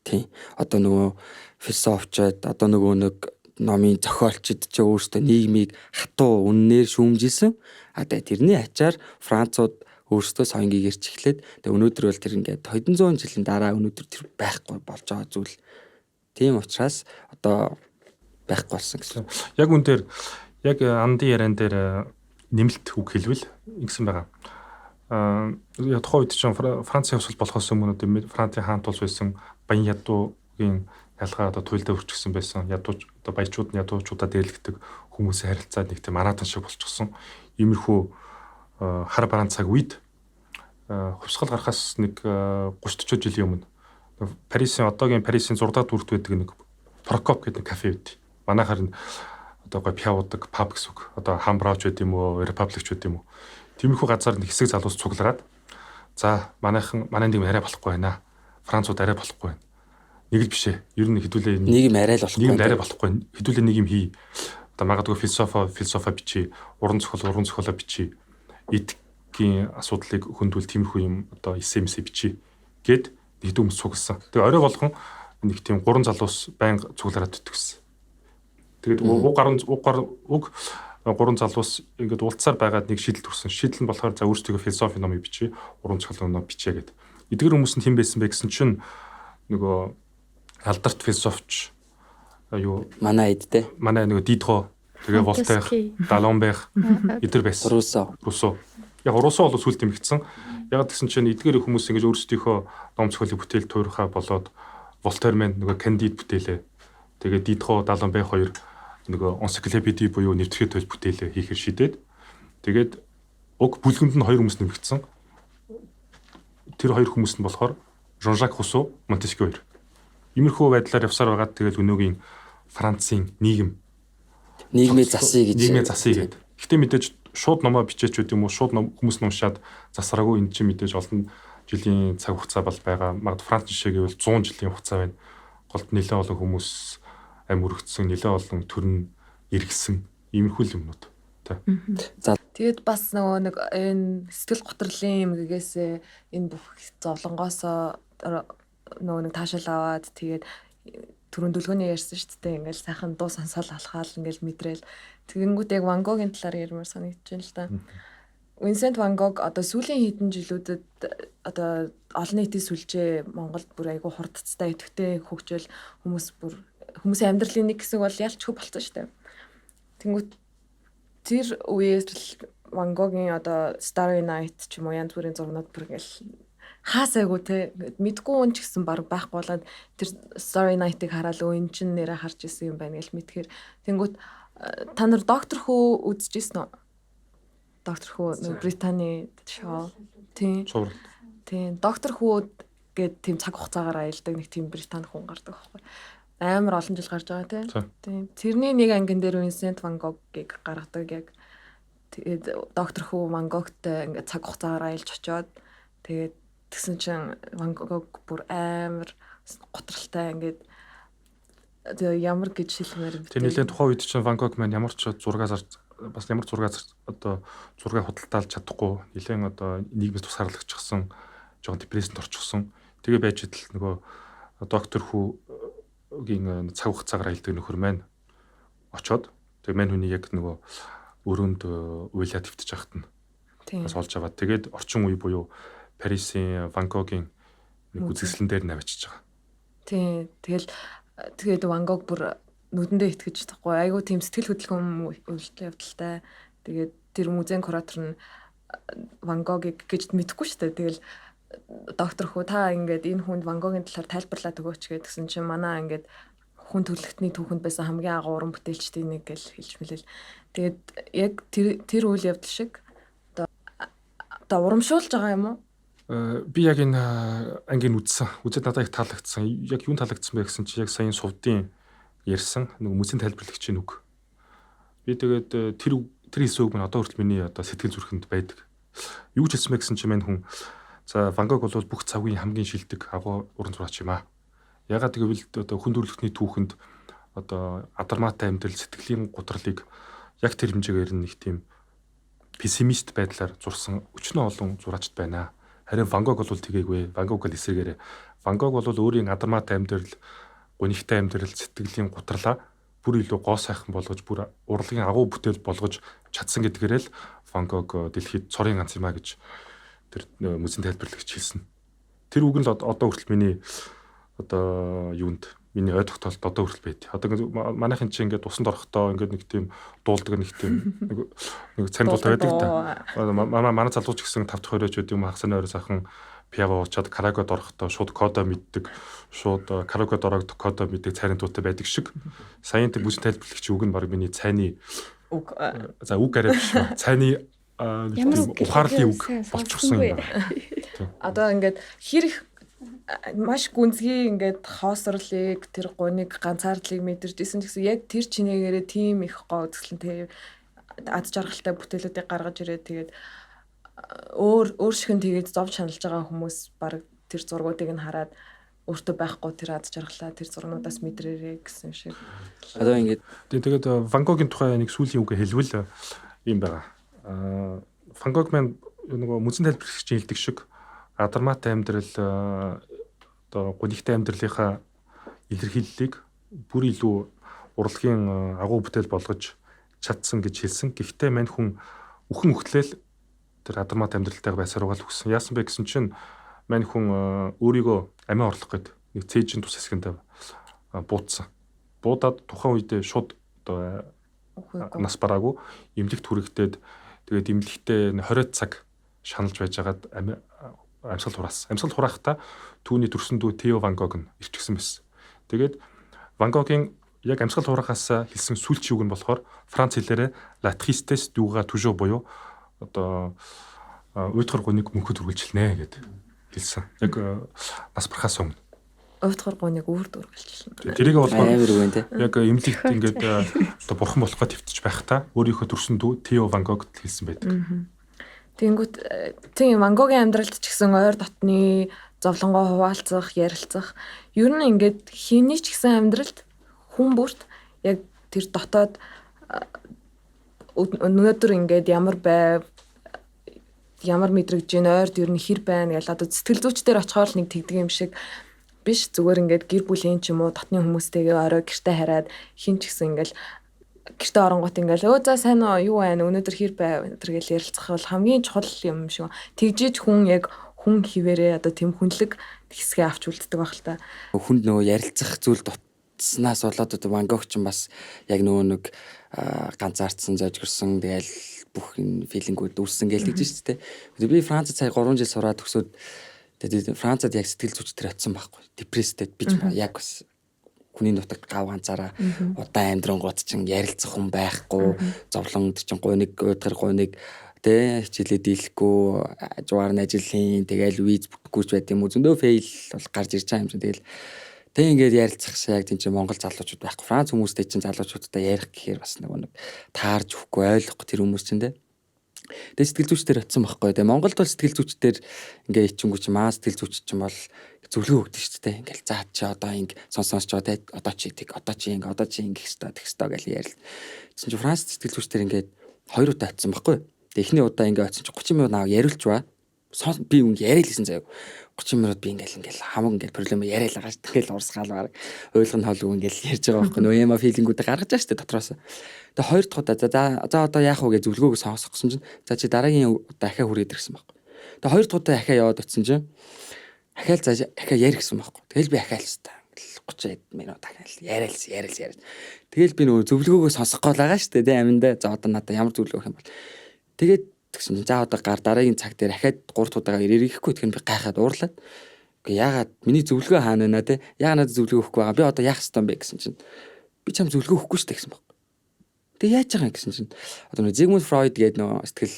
тий одоо нөгөө философчод одоо нөгөө нэг номын зохиолчид ч өөрсдөө нийгмийг хатуу үннээр шүүмжилсэн тэгээ тэрний ачаар Францууд өөрсдөө соён гэгэрч эхлээд тэгээ өнөөдөр бол тэр ингээд хэдэн зуун жилийн дараа өнөөдөр тэр байхгүй болж байгаа зүйл тийм учраас одоо байхгүй болсон гэсэн. Яг үн дээр яг Анди яриан дээр нэмэлт үг хэлвэл ингэсэн байгаа. Тухайн үед чинь Францын хувьсгал болохоос өмнө Францын хаан тулс байсан баян ядуугийн ялгаа одоо туйлдаа өрчгсөн байсан. Ядууч одоо баячууд нь ядуучуудаа дээрлэгдэг хүмүүсийн харилцаа нэг тийм манаатан шиг болчихсон. Иймэрхүү хар бараан цаг үед хувьсгал гарахаас нэг 30-40 жилийн өмнө Парисын одоогийн Парисын 6 дахь дүрт байдаг нэг Прокоп гэдэг кафе байд. Манайхаар одоо гоо пиавуудаг паб гэсэн үг. Одоо хамбрауч байд юм уу, репабликч байд юм уу. Тиймэрхүү газар нэг хэсэг залуус цуглараад за манай нэг арай болохгүй байна. Францууд арай болохгүй байна. Нэг л биш ээ. Ер нь хэдүүлээ нэг юм арай л болохгүй. Нэг арай болохгүй. Хэдүүлээ нэг юм хий. Одоо магадгүй философи бичи, уран зохиолоо бичи. Эдикийн асуудлыг хөндөөл тиймэрхүү юм одоо эсэмс бичи гэд нэг хүмүүс цугласан. Тэгээ орой болгон нэг тийм гурван залуус байнга цуглараад итгэсэн. Тэгээд гурван залуус ингээд уулзсаар байгаад нэг шийдэл төрсөн. Шийдэл нь болохоор за өөрсдөө философи номыг бичиж, уран зохиолын ном бичээ гэд. Эдгээр хүмүүс нь хэн байсан бэ гэсэн чинь нөгөө алдарт философч юу манай эдтэй. Манай нөгөө Дидро, тэгээ Волтер, Даламбер эдгээр байсан. Руссо. Яг Руссо бол сүлд тэмэгдсэн. Яг гэсэн чинь эдгээр хүмүүс ингэж өөрсдийнхөө ном зохиолын бүтээл туурхаа болоод Волтер мэн нөгөө Кандид бүтээлээ. Тэгээ Дидро, Даламбер хоёр нөгөө энциклопеди буюу нэвтрэх тойл бүтээлээ хийхээр шийдээд тэгээд уг бүлгэнд нь хоёр хүмүүс нэмэгдсэн. Тэр хоёр хүмүүс нь болохоор Жон-Жак Руссо, Монтескьё хоёр. Иймэрхүү байдлаар явсаар байгаад тэгээд өнөөгийн Францын нийгмийн засъя гэдэг. Гэхдээ мэдээж шууд номоо бичээч үт юм уу шууд хүмүүс уншаад засраагүй энэ чинь мэдээж олон жилийн цаг хугацаа бол байгаа. Магад Франц жишээ гэвэл 100 жилийн хугацаа байна. Голд нэлээд олон хүмүүс амь өргөцсөн, нэлээд олон төрн эргэсэн иймэрхүү юмнууд. За тэгээд бас нөгөө нэг энэ сэтгэл готрлын юмгээс энэ бүх зовлонгоосоо нөгөө нэг таашаал аваад тэгээд түрүүн дүлгөөний ярьсан шүү дээ. Ингээл сайхан дуу сонсоол алхаал ингээл мэдрээл. Тэгэнгүүт яг Ван Гогийн талаар ярмаар санагдаж байна л да. Винсент Ван Гог одоо сүүлийн хэдэн жилүүдэд одоо олон нийтийн сүлжээ Монголд бүр айгүй хурдцтай идэвхтэй хөгжөөл хүмүүсийн амьдралын нэг хэсэг бол ялчгүй болцсон шүү дээ. Тэнгүүт тэр үеэр Ван Гогийн одоо Starry Night ч юм уу янз бүрийн зурнууд бүр ингээл хаасайгуу те мэдгүй хүн ч гэсэн баг байхгүй болоод тэр Story Night-ыг хараад өө эн чин нэрэ харж исэн юм байна гэж мэдхээр тэнгүүт та нар доктор хөө үзчихсэн үү? Доктор хөө нэг Британий шоу. Тийм. Цуврал. Тийм. Доктор хөө гэдэг тийм цаг хугацаагаар аялдаг нэг тийм британи хүн гардаг байхгүй. Амар олон жил гарч байгаа тийм. Тэрний нэг ангин дээр Vincent van Gogh-ыг гаргадаг яг. Тэгээд доктор хөө Van Gogh-тэй ингээд цаг хугацаагаар аялж очиод тэгээд тэгсэн чинь Van Gogh бүр амар готролтой ингээд ямар гэж хэлмээр бэ? Тэр нэлээд тухайн үед чинь Van Gogh маань ямар ч зураг одоо зураг худалдаалж чадахгүй нэлээд одоо нийгэмд тусгаарлагчсан жоохон депрессэнд орчихсон. Тэгээ байж идэл нөгөө доктор хүүгийн цаг хугацаагаар аялдаг нөхөр маань очоод тэгээ мань хүний яг нөгөө өрөөнд уйлаа твтэж ахт нь бас олж аваад тэгээд орчин үе буюу Парисын Van Gogh-ийн нэг үзэсгэлэн дээр навчиж байгаа. Тийм. Тэгээд Van Gogh бүр нүдэндээ итгэж тахгүй айгуу тийм сэтгэл хөдлөм үйлдэл явдалтай. Тэгээд тэр музейн куратор нь Van Gogh-ыг гэж мэдэхгүй шүү дээ. Тэгэл доктор хөө та ингээд энэ хүнд Van Gogh-ын талаар тайлбарлаад өгөөч гэдгсэн чинь манай ингээд хүн төрөлхтний түүхэнд байсан хамгийн агуу уран бүтээлчдийн нэг гэж хэлж мэлэл. Тэгээд яг тэр үйл явдал шиг одоо урамшуулж байгаа юм уу? Би яг энэ ангийн үзээд надад их таалагдсан. Яг юун таалагдсан бэ гэсэн чи яг саяын сувдын ярьсан нэг мөсийн тайлбарлагчийн үг. Би тэгээд тэр хэлсэн үг нь одоо хүртэл миний одоо сэтгэл зүрхэнд байдаг. Юу ч хэлсэн бэ гэсэн чи мань хүн за Van Gogh бол бүх цагийн хамгийн шилдэг агуу уран зураач юм аа. Ягаад гэвэл одоо хүн төрөлхтний түүхэнд одоо адармаатай амьдрал сэтгэлийн гутралыг яг тэр хэмжээгээр нэг тийм пессимист байдлаар зурсан өчнөө олон зураачд байна. Харин Van Gogh бол тэгээгүй. Van Gogh л эсрэгээрээ. Van Gogh бол өөрийн адармаатай амьдрал, гунигтай амьдрал, сэтгэлийн гутралаа бүр илүү гоо сайхан болгож, бүр урлагийн агуу бүтээл болгож чадсан гэдгээрээ л Van Gogh дэлхийд цорын ганц юм а гэж тэр мөсийн тайлбарлагч хэлсэн. Тэр үг нь л одоо хүртэл миний одоо миний ой тогтоолт одоо хүртэл байд. Одоо манайхын чинь ингээд усанд орохдоо ингээд нэг тийм дуулдаг нэг тийм нэг цань дуулдаг байдаг та. Манай залууч гэсэн 5 дахь өрөөж гэдэг юм хагасны өрөө сайхан пиаво уучаад карагод орохдоо шууд кода мэддэг. Шууд карагод ороод кода мэддэг цайны дуутай байдаг шиг. Саяын тэр мөсийн тайлбарлагч үг нь баг миний цайны үг. За үг арай биш. Цайны ухаарлын үг болчихсон юм байна. Одоо ингээд хэрэг маш гүнзгий ингээд хоосрлыг тэр гуниг ганцаардлыг мэдэрч исэн гэсэн яг тэр чинээгээрээ тийм их гоо үзэсгэлэнтэй ад жаргалтай бүтээлүүдийг гаргаж ирээд тэгээд өөр шиг нь тэгээд зов шаналж байгаа хүмүүс баг тэр зургуудыг нь хараад өөртөө байхгүй тэр ад жаргалаа тэр зурнуудаас мэдрээрээ гэсэн шиг. Одоо ингээд тэгээд Van Gogh-ийн тухай нэг сүүлийн үг хэлвэл юм байгаа. Van Gogh маань нөгөө мөсийн тайлбарлагчийн хэлдэг шиг адармаатай амьдрал одоо гунигтай амьдралынхаа илэрхийллийг бүр илүү урлагийн агуу бүтээл болгож чадсан гэж хэлсэн. Гэхдээ мань хүн үхэн өгтлөөл тэр адармаатай амьдралтайгаа байсаруугаал өгсөн. Яасан бэ гэсэн чинь мань хүн өөрийгөө амиа орлох гээд нэг цээжин тус хэсгэндээ буудсан. Буудаад тухайн үедээ шууд одоо нас бараагүй эмнэлэгт хүрэгдээд тэгээд эмнэлэгтээ 20 цаг шаналж байжгаад амьсгал хураасан. Амьсгал хураахтаа түүний төрсөн дүү Theo Van Gogh нь ирчихсэн байсан. Тэгээд Van Gogh-ийн яг амьсгал хураахаас хэлсэн сүүлчийн үг нь болохоор Франц хэлээрээ La tristesse dura toujours буюу одоо уйтгар гуниг мөнхөд үргэлжилнэ гэд хэлсэн. Яг нас барахаас өмнө. Уйтгар гуниг үрд үргэлжилнэ. Тэрийг болохоор амар үгэн те. Яг эмнэлэгт ингээд одоо бурхан болох гэж твтэж байхдаа өөрийнхөө төрсөн дүү Theo Van Gogh хэлсэн байдаг. Тэнгүүт тийм Van Gogh-ийн амьдралд ч гэсэн ойр дотны зовлонгоо хуваалцах, ярилцах ер нь ингээд хийний ч гэсэн амьдралд хүн бүрт яг тэр дотоод өнөөдөр ингээд ямар байв ямар мэдрэгж ийн ойрд ер нь хэр байна гэж одоо сэтгэл зүйчдэр очихоор нэг тэгдэг юм шиг биш зүгээр ингээд гэр бүлийн ч юм уу дотны хүмүүстэйгээ орой гэртээ хараад хин ч гэсэн ингээд гэртээ оронгууд ингээл өө за сайн уу юу байна өнөөдөр хэр байв өнөөдөр гэж ярилцах бол хамгийн чухал юм шиг. Тэгжиж хүн яг хүн хിവэрээ одоо тэм хүнлэг хэсгээ авч үлддэг байх л та. Хүнд нөгөө ярилцах зүйл дутснаас болоод одоо Van Gogh ч бас яг нөгөө нэг ганцаардсан зожгорсон тэгэл бүх энэ филингүүд үүссэн гэж хэлж шүү дээ. Би Францад сая 3 жил сураад төгсөөд Тэгээд Францад яг сэтгэл зүйчдэр очсон байхгүй. Депресстэй би ч яг бас хүний нутагт гав ганцаараа удаан амьдрангууд чинь ярилцах хүн байхгүй, зовлон чинь гуйныг уйдгар гуйныг тэ хичээлээ дийлэхгүй, жугаар нь ажиллахийн тэгэл виз бүтэхгүй ч байт юм уу, зөндөө фейл бол гарч ирж байгаа юм чинь. Тэгэл тэг ингээд ярилцах шиг яг тийм чинь Монгол залуучууд байхгүй. Франц хүмүүстэй чинь залуучуудтай ярих гэхээр бас нэг таарж өгөхгүй, ойлгохгүй тэр хүмүүс чинь тэ. Тэгээ сэтгэл зүйчдэр очсон байхгүй. Тэгээ Монголд бол сэтгэл зүйчдэр ингээ ичингүү чи маа сэтгэл зүйч чинь бол зөвлөгөө өгдөг шүү дээ. Ингээл заа чи одоо инг сонсож те одоо чи тэг одоо чи ингээ одоо чи ингэх хэвээр тэгх хэвээр гэл ярил. Тэгсэн чи Франц сэтгэл зүйчдэр ингээд 2 удаа очсон байхгүй. Тэгээ эхний удаа ингээ очсон чи 30 минут наваа яриулж ба. Би үнг яриалсэн заяа. 30 минут би ингээл хамаг ингээл проблем яриалаа гаш. Тэгэл урсгаал баг. Ойлгох нь холгүй ингээл ярьж байгаа байхгүй. Нөө яма филингүүдээ гаргаж байгаа шүү дээ дотроос. Тэгээ 2 дахь удаа за одоо яах вэ гэж зөвлөгөөгөө сонсгосон чинь за чи дараагийн удаа ахиа хүрээд ирсэн байхгүй. Тэгээ 2 дахь удаа ахиа яваад очсон чинь ахиал за ахиа ярих гэсэн байхгүй. Тэгэл би ахиал ч та 30 минут ахиал яриалс. Тэгэл би нөгөө зөвлөгөөгөө сонсохгүй л байгаа шүү дээ аминдаа. За одоо надаа ямар зөвлөгөө өгөх юм бол. Тэгээд тэгсэн чинь за одоо дараагийн цаг дээр ахиад 3 дахь удаага ирэхгүй тэгэхээр би гайхаад уурлаад. Үгүй яагаад миний зөвлөгөө хаана байна те? Яагаад надад зөвлөгөө өгөхгүй байгаа? Би одоо яах ёстой юм бэ гэсэн чинь би чам зөвлөгөө өгөхгүй шүү дээ гэсэн байхгүй. Тэгээ яаж байгаа юм гэсэн чинь одоо нэг Зигмунд Фройд гэдэг нөгөө сэтгэл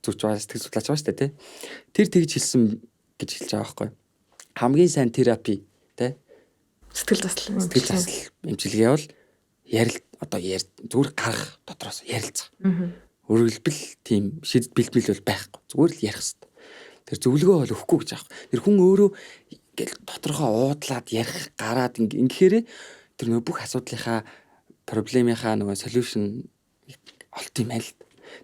зүйч байгаа сэтгэл судлаач байгаа шүү дээ тий. Тэр тэгж хэлсэн гэж хэлж байгаа байхгүй. Хамгийн сайн терапи тий Сэтгэл заслал эмчилгээ бол зүгээр гарах дотроос ярилцах. Өргөлбөл тийм шийдэл бэлтгэл бол байхгүй. Зүгээр л ярих хэрэгтэй. Тэр зөвлөгөө бол өгөхгүй гэж аахгүй. Тэр хүн өөрөө ингээл доторхоо уудлаад ярих гараад ингэхээр тэр нөгөө бүх асуудлынхаа проблемынхаа нөгөө solution олт юм айл.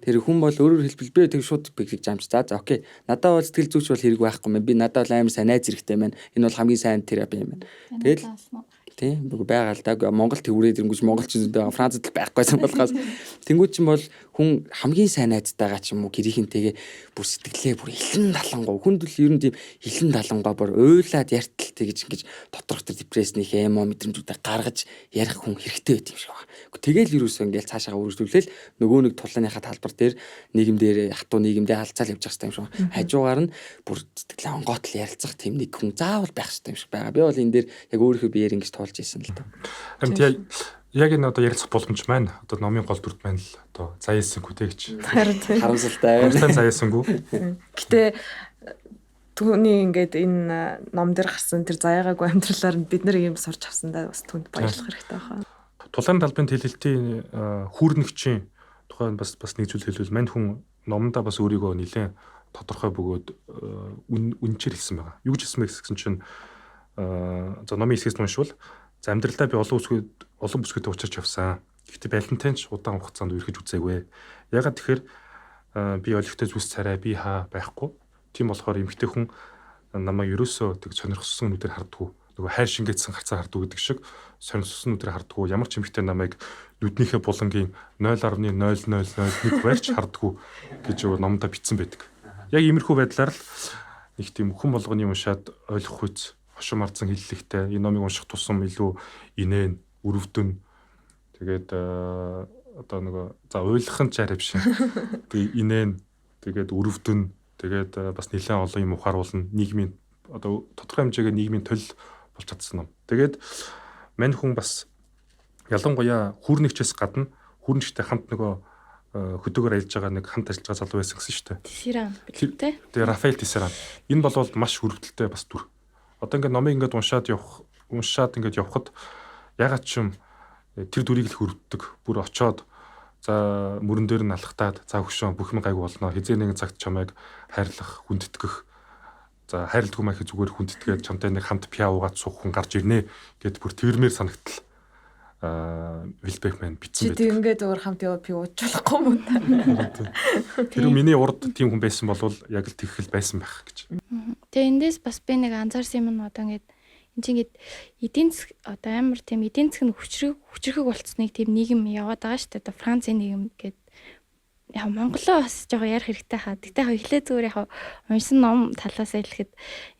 Тэр хүн бол өөрөөр хэлбэл би тэг шууд бигж амж. За окей. Надад бол сэтгэл зүйч бол хэрэг байхгүй юм. Би надад бол амар сайн найз хэрэгтэй байна. Энэ бол хамгийн сайн терапи юм байна. Тэгэл тийм байгаа л да. Монгол төврээд ирэнгүүч монголчин байгаа. Францад л байхгүйсэн болохоос тэнгууд чинь бол хүн хамгийн сайн найзтайгаа ч юм уу гэрийнхэнтэйгээ бүр сэтгэлээ бүр илэн талангуу хүнд л ер нь тийм илэн талангуу бүр уйлаад яртал тэгж ингэж доторх тэр депрессних эмо мэдрэмжүүдээ гаргаж ярих хүн хэрэгтэй байт юм шиг байна. Тэгэл юусоо ингээл цаашаа үргэлжлүүлээл нөгөө нэг тулааныхаа талбар дээр нийгэмдэр хатуу нийгэмдээ халцаал явж байгаа юм шиг байна. Хажуугаар нь бүр сэтгэлээ онгоотл ярилцах тийм нэг хүн заавал байх хэрэгтэй юм шиг байгаа. Би бол энэ дээр яг өөрийнхөө биеэр ингэж туулж ийсэн л да. Харин яг энэ одоо ярилцах боломж маань одоо номын гол дүрд маань л одоо заяасангүй тэгч. Харин тийм. Харамсалтай. Заяасангүй. Гэтэ түүний ингээд энэ ном дээр гарсан тэр заяагаагүй амьдралаар бид нар ийм сурч авсандаа бас түнд баярлах хэрэгтэй байна. Тулаан талбын хэлэлтийн хүүрнэгчийн тухайн бас нэг зүйл хэлвэл мань хүн номонда бас өөрийгөө нэлээд тодорхой бөгөөд үнчээр хэлсэн байгаа. Юу гэж хэлсэн бэ гэсэн чинь за номын хэсгээс уншвал за амьдралдаа би олон бүсгүйтэй учирч явсан. Гэхдээ балентайнч удаан хугацаанд үргэлж үзээгүй. Ягаад тэгэхээр би олигтой зүс царай би хаа байхгүй. Тийм болохоор эмэгтэй хүн намайг ерөөсөө тэг сонирхсон нүдээр хардггүй. Нөгөө хайр шингээсэн харцаа хардггүй гэдэг шиг сонирхсон нүдээр хардггүй. Ямар ч эмэгтэй намайг нүднийхээ булангийн 0.0001 барьж хардггүй гэж номдо бичсэн байдаг. Яг иймэрхүү байдлаар л нэг тийм хүн болгоны уншаад ойлгох үз хошин марцсан хэллэгтэй энэ номыг унших тусам илүү инээн өрөвдөн тэгээд одоо нөгөө за ойлгох нь чарай биш. Тэгээ инээн тэгээд өрөвдөн тэгээд бас нэлээд олон юм ухааруулна нийгмийн одоо тодорхой хэмжээгээр нийгмийн төлөл болж чадсан юм. Тэгээд мань хүн бас ялангуяа хүүрнэгчээс гадна хүүрнэгчтэй хамт нөгөө хөдөөгөр ажиллаж байгаа нэг хамт ажиллаж байгаа залуу байсан гэсэн шүү дээ. Тисеран билээ. Тэгээ Рафаэль Тисеран. Энэ бол маш өрөвдөлтэй бас дүр. Одоо ингээд номыг ингээд уншаад ингээд явхад ягаад ч юм тэр дүрийг л хөрвддөг. Бүр очоод за мөрөн дээр нь алхтаад за хөшөө бүх юм гайг болно. Хизээ нэгэн цагт чамайг хайрлах, хүндэтгэх. За хайрлдгүй маяг зүгээр хүндэтгээд чамтай нэг хамт пиа уугаад суух хүн гарч ирнэ гэд бүр тэрмээр санагтал. Вилбек маань бичсэн байдаг. Чи ингээд өөр хамт яваад пиа ууж болохгүй юм уу? Тэр миний урд тийм хүн байсан бол яг л тэгхэл байсан байх гэж. Тэгээ эндээс бас би нэг анзаарсан юм нь одоо ингээд энэ чинь ингээд эдийн засаг одоо амар тийм эдийн засаг нь хүчрэг болцсныг тийм нийгэм яваад байгаа шүү дээ. Одоо Францын нийгэм гээд яг Монголоо бас жоо ярих хэрэгтэй хаа. Тэгтээ яг эхлээ зүгээр яг уншсан ном талаас хэлэхэд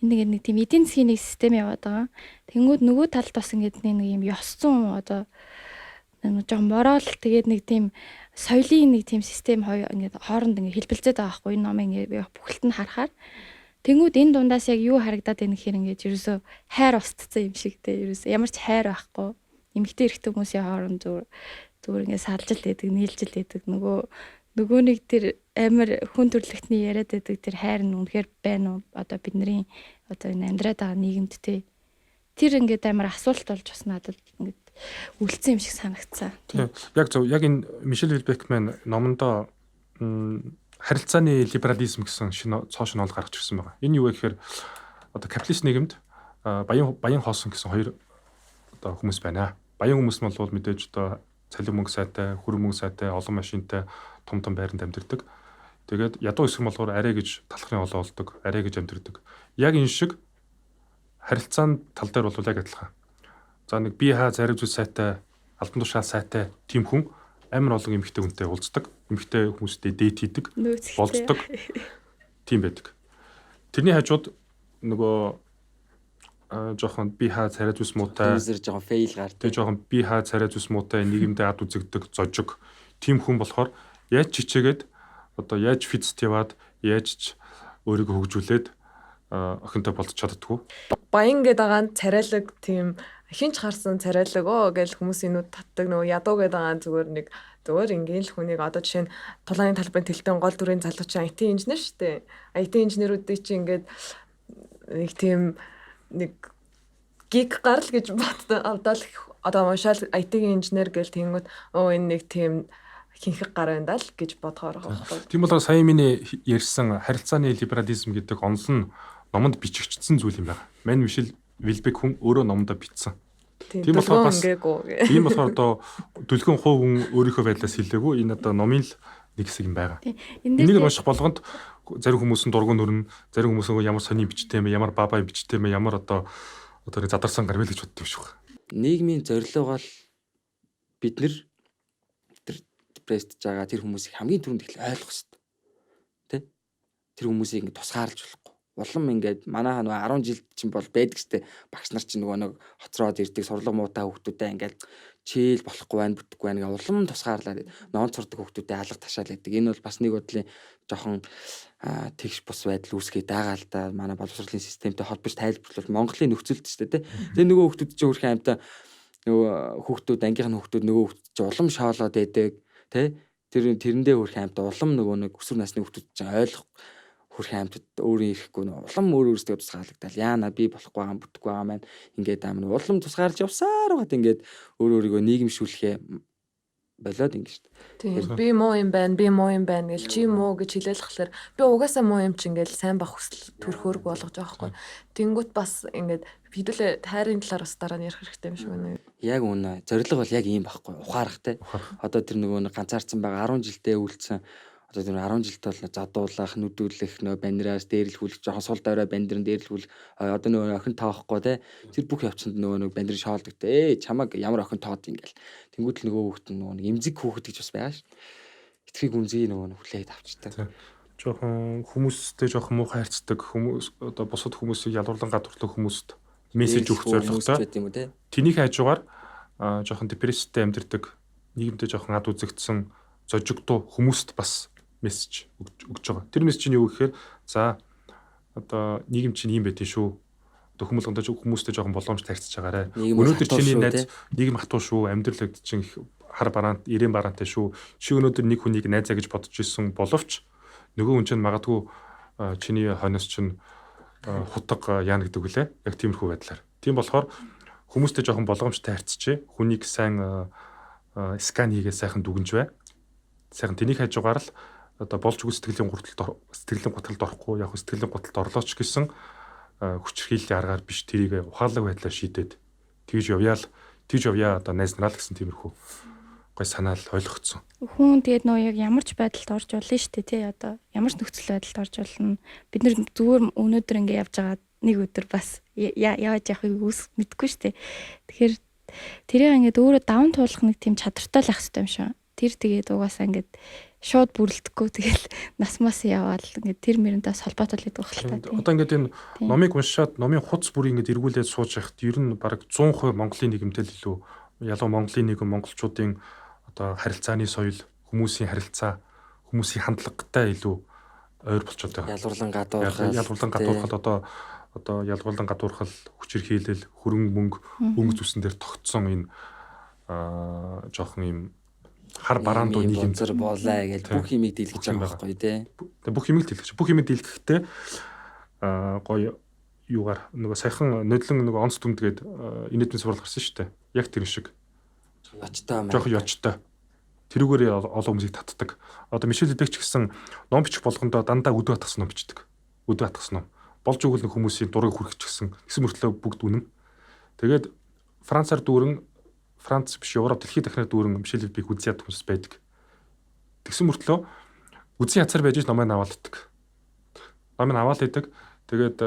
энэ нэг тийм эдийн засгийн нэг систем яваад байгаа. Тэнгүүд нөгөө талд бас ингээд нэг юм ёс зүйн одоо нэг жоо морал тэгээд нэг тийм соёлын нэг тийм систем ингээд хооронд ингээд хэлбэлзээд байгаа байхгүй энэ номын ингээд бүхэлд нь харахаар. Тэнгүүд энэ дундаас яг юу харагдаад байна гэхээр ингээд ерөөсөө хайр устцсан юм шиг те ерөөсөө ямар ч хайр байхгүй. Эмэгтэй эрэгтэй хүмүүсийн хооронд зүгээр ингээд салжилт байдаг, нийлжилт байдаг. Нөгөө нэг тэр амар хүн төрлөختний яриад байдаг тэр хайр нь үнэхээр байна уу? Одоо бидний одоо энэ амьдраад байгаа нийгэмд те. Тэр ингээд амар асуулт болж бас надад ингээд үлдсэн юм шиг санагдсан. Тийм. Яг зөв. Яг энэ Мишель Вилбек маань номондоо харилцааны либерализм гэсэн цоо шинэ гаргаж ирсэн байгаа. Энэ юу вэ гэхээр одоо капиталист нийгэмд баян хоосон гэсэн хоёр одоо хүмүүс байна. Баян хүмүүс нь бол мэдээж одоо цалин мөнгө сайтай, хөрөн мөнгө сайтай, олон машинтай, том байранд амьдардаг. Тэгээд ядуу хэсэг болохоор арай гэж талхрын олоо олдог, арай гэж амьдардаг. Яг энэ шиг харилцааны тал дээр бол яг адилхан. За нэг бие хаа зарим зүйл сайтай, албан тушаал сайтай тийм хүн амар олон эмэгтэй хүнтэй уулздаг, эмэгтэй хүмүүстэй дэйт хийдэг, болцдог. Тийм байдаг. Тэрний хажууд нөгөө жоохон би хаа царай зүс муутай, жоохон фейл гардаг. Тэгээ жоохон би хаа царай зүс муутай нийгэмдээ ад үзэгдэг, зожиг тийм хүн болохоор яаж чичээгээд одоо яаж физт яваад яаж ч өөрийгөө хөгжүүлээд охинтой болцож чаддгүй. Баян гэдэг байгаа нь царайлаг тийм хинч харсан царайлаг гэж хүмүүсийн нүд татдаг нөгөө ядуу гэдэг байгаа зүгээр ингээл л хүнийг одоо жишээ нь тулааны талбарын тэлтэн гол дүрийн залуучин IT инженер шүү дээ. IT инженерүүдийн чинь ингээд нэг тийм нэг гиг гарал гэж боддог. Одоо уншаал IT-ийн инженер гэл тэнгүүд энэ нэг тийм хинхэг гар байна даа л гэж бодохоор байгаа. Тийм болохоор сая миний ярьсан харилцааны либерализм гэдэг онол нь номонд бичигдсэн зүйл юм байна. Мань Мишель Вилбек хүн өөрөө номдоо бичсэн. Тийм болохоор бас ийм болохоор одоо дүлгэн хувь хүн өөрийнхөө байдлаас хэлээгүй энэ одоо номын л нэг хэсэг юм байгаа. Энийг унших болгонд зарим хүмүүс нь дургуун нөрн, зарим хүмүүс нь ямар сони бичтэй юм, ямар бабай бичтэй юм, ямар одоо задарсан гарвал гэж боддог юм шиг байна. Нийгмийн зорилго бол бид нар депресд байгаа тэр хүмүүсийг хамгийн түрүүнд их ойлгох хэрэгтэй. Тэ? Тэр хүмүүсийг ингэ тусгаарлаж болохгүй. Улам ингээд манайха нөгөө 10 жил чинь бол байдаг штэ. Багш нар чинь нөгөө нэг хоцроод ирдэг сурлага муутай хүүхдүүдээ ингээд чийл болохгүй байна, бүтэхгүй байна гэх улам тусгаарлаад ноон цурдаг хүүхдүүдээ алга ташаал гэдэг. Энэ бол бас нэг бодлын жоохон тэгш бус байдал үүсгээд байгаа л да. Манай боловсролын системтэй холбож тайлбарлавал Монголын нөхцөлд штэ тэ. Тэгээ нөгөө хүүхдүүд чинь өөрхийн аймтаа нөгөө хүүхдүүд ангийнх нь хүүхдүүд нөгөө хүүхдүүд чинь улам шоолоод байдаг. Тэ тэрэндээ хөрх аймт улам нөгөө нэг өсвөр насны хүүхдүүд чинь ойлгох хөрх аймтад өөрөө ирэхгүй улам өөрөөсөө тусгаарлагдал яана би болохгүй байгаа бүтггүй байгаа маань ингээд аамын улам тусгаарлаж явсаар байгаад ингээд өөрийгөө нийгэмшүүлэхээ болоод ингэ шүү дээ. Тийм би муу юм байна гэл чи муу гэж хэлээлхлээр би угаасаа муу юм чи ингээл сайн бах хүсэл төрхөөрг болгож байгаа хгүй. Тэнгүүт бас ингээд хэдүүлээ тайрын талаар бас дараа нь ярих хэрэгтэй юм шиг байна. Яг үнэ. Зорилго бол яг ийм байхгүй. Ухаарах те. Одоо тэр нөгөө ганцаарцсан байгаа 10 жилдээ үлдсэн одоо тэр 10 жилд бол задуулах, нүдүүлэх, нөгөө банераас дээрлэхүүлэх, жоохон сул дорой бандерын дээрлэхүүл одоо нөгөө охин тоохгүй те. Тэр бүх явцанд нөгөө бандерын шоолдог те. Чамаг ямар охин тоод ингээл. Тэнгүүд л нөгөө хүүхэд нөгөө эмзэг хүүхэд гэж бас байгаа ш. Итгэхийг үнзий нөгөө хүлээд авчдаг. Жоохон хүмүүстэй жоохон муухай харьцдаг хүмүүс одоо бусад хүмүүсийг ялуурлан гадуурлах хүмүүст мессеж өгөх зорилготой. Тэнийг хажуугаар жоохон депресстэй амьдэрдэг, нийгэмдээ жоохон ад үзэгдсэн зожигдуу хүмүүст бас мессеж өгч байгаа. Тэр мессеж нь юу гэхээр за одоо нийгэм чинь ийм байдгийг шүү. Одоо хүмүүстэй жоохон боломжтой харьцаж байгаарай. Өнөөдөр чиний найз нийгэм хатуу шүү. Амьдралд чинь хар бараант, ирээн бараантай шүү. Чи өнөөдөр нэг хүнийг найзаа гэж бодож ирсэн боловч нөгөө хүн чинь магадгүй чиний хойноос чинь хутга яана гэдэг үлээ. Яг тиймэрхүү байдлаар. Тийм болохоор хүмүүстэй жоохон болгоомжтой харьцчээ. Хүнийг сайн скан хийгээ сайхан дүгнж бай. Сайхан тэнийг хажуугаар л одоо болж үгүй сэтгэлийн гуталд орохгүй, яг сэтгэлийн гуталд орлооч гэсэн хүчрхийллийн аргаар биш тэрийг ухаалаг байдлаар шийдээд тэгж явъя одоо найз нараа л гэсэн тиймэрхүү гой санаал ойлгогдсон. Хүн тэгээд нөө яг ямар ч байдалд орж болно шүү дээ тий одоо ямар ч нөхцөл байдалд орж болно. Бид нар зүгээр өнөөдөр ингэ явж байгаа нэг өдөр бас яаж явахыг мэдэхгүй шүү дээ. Тэгэхээр тэрийг ингээд өөрөө даван туулах нэг тийм чадртай л ах хэрэгтэй юм шиг. Тэр тэгээд угаасаа ингээд шууд бүрлдэхгүй тэгэл насмаас яваал ингээд тэр мөрөндөөс холбоотой л идэх багтал. Одоо ингээд энэ номыг уншаад номын хуц бүрийг ингээд эргүүлээд сууж яхад ер нь баг 100% Монголын нийгэмтэй л илүү ялуу Монголын нийгэм монголчуудын одоо харилцааны соёл, хүмүүсийн харилцаа, хүмүүсийн хандлагатай илүү ойр болчиход байгаа. Ялгуурлан гадуурхал. Ялгуурлан гадуурхал одоо ялгуурлан гадуурхал хүчирхийлэл хөрөнгө мөнгө өнгө зүсэн дээр тогтсон энэ жоохон юм хар бараандуу нийгэм зэр болоо гэж бүх юмыг дийлгэж байгаа байхгүй тий. Бүх юмыг дийлгэхдээ гоё юугаар нөгөө саяхан нодлон нөгөө онц дүмдгээд инээдмийн сурвал гарсан шүү дээ. Яг тэр шиг. Ячтай Жохон ячтай. Тэрүүгээр олон хүмүүсийг татдаг. Одоо Мишель Лебек ч гэсэн ном бичих болгондоо дандаа өдөө хатгсан ном бичдэг. Өдөө хатгсан ном. Болж өгөл хүмүүсийн дурыг хүргэж гисэн. Гэсэн мөртлөө бүгд үнэн. Тэгээд Францаар дүүрэн Франц биш Европ дэлхийд дахнаар дүүрэн Мишель Лебек үзэн яд хүмүүс байдаг. Тэгсэн мөртлөө үзэн язар байж номыг аваад иддэг. Номыг аваад идэг. Тэгээд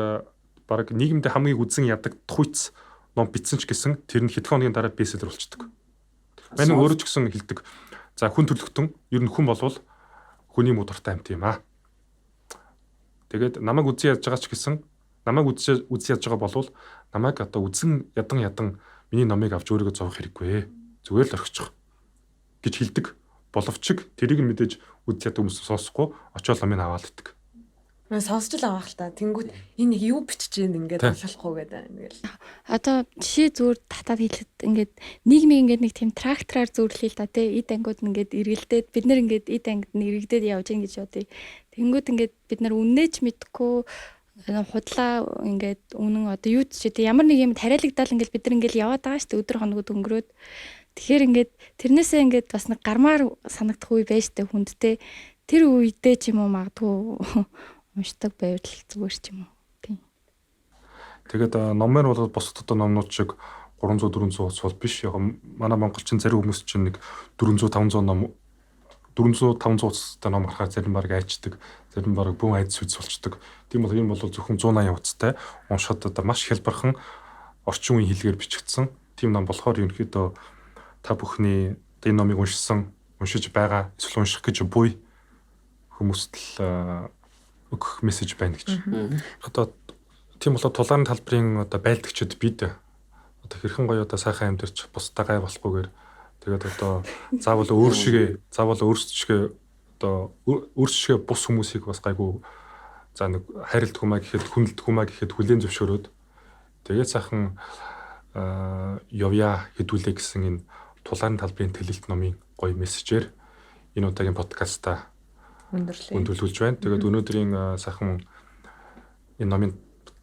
баг нийгэмд хамгийн үзэн ядаг тухайц ном бичсэн ч гэсэн тэр нь хэдхэн хоногийн дараа бестселлер болчихдог. Манай өөрөө ч гэсэн хэлдэг. За хүн төрлөختөн ер нь хүн болвол хүний муу дуртай амьт юм аа. Тэгээд намайг үзэн ядж байгаа ч гэсэн намайг үзэн ядж байгаа болвол намайг одоо үзэн ядан миний номыг авч өөрийгөө зовох хэрэггүй. Зүгээр л орхичих гэж хэлдэг. Боловч тэрийг мэдээж үзэн яддаг хүмүүс сонсохгүй очиод номыг аваад иддэг. Мөн сонсч л авах л та. Тэнгүүт энэ нэг юу бичиж ийн ингээд болохгүй гэдэг ингээл. Одоо жишээ зүгээр татаад хэлэхэд ингээд нийгмийг ингээд нэг тийм трактораар зөөрлөе л та тий эд ангууд ингээд эргэлдээд бид нар ингээд эд ангид нь эргэлдээд явж гин гэж бодъё. Тэнгүүд ингээд бид нар үннээч мэдгүй худлаа ингээд үнэн одоо юу ч гэдэг ямар нэг юм тариалагдал ингээд бид нар ингээд яваад байгаа шүү дээ өдөр хоногуд өнгөрөөд. Тэгэхээр ингээд тэрнээсээ ингээд бас нэг гармаар санагдах үе байж тээ хүндтэй. Тэр үедээ ч юм уу магадгүй уншдаг байвал зүгээр ч юм уу. Тийм. Тэгээд номер бол бусад одоо номнууд шиг 300 400 цул биш. Яг манай монголчин зарим хүмүүс чинь нэг 400 500 ном 400 500 та ном гарахаар зарим баг айчдаг. Зарим баг бүүн айц үз болчдөг. Тийм бол энэ бол зөвхөн 180 утастай. Уншихад одоо маш хялбархан орчин үеийн хэлээр бичигдсэн. Тийм ном болохоор ерөнхийдөө та бүхний энэ номыг уншиж байгаа эсвэл унших гэж буй хүмүүст л өгөх мессеж байна гэж. Одоо тийм болоо тулааны талбарын одоо байлдагчид бид одоо хэрхэн гоё одоо сайхан амьдарч бусдаа гай болохгүйгээр тэгээд одоо заавал өөрсдөө одоо өөрсдөө бус хүмүүсийг бас гайгүй за нэг хайрлт хүмаа гэхэд хүндэлт хүмаа гэхэд хүлээн зөвшөөрөөд тэгээд сайхан явъя хэдүүлээ гэсэн энэ тулааны талбарын тэлэлт номын гоё мессежээр энэ удаагийн подкастаа өндөрлүүлж байна. Тэгээд өнөөдрийн сайхан энэ номын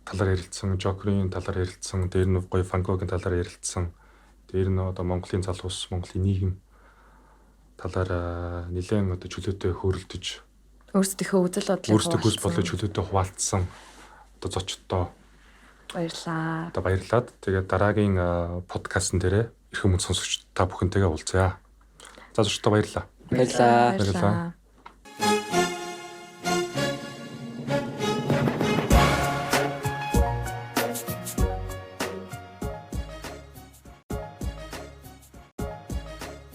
талаар ярилцсан, Жокерийн талаар ярилцсан, дээр нь гоё Фангогийн талаар ярилцсан. Дээр нь одоо Монголын залуус, Монголын нийгэм талаар нэлээд одоо чөлөөтэй хөрөлдөж өөрсдийнхөө үзэл бодлыг чөлөөтэй хуваалцсан одоо зочдтой баярлаа. Одоо баярлаад тэгээд дараагийн подкастн дээрээ эрхэм сонсогч та бүхэнтэйгээ уулзъя. За зочдтой баярлаа. Баярлаа. Баярлаа.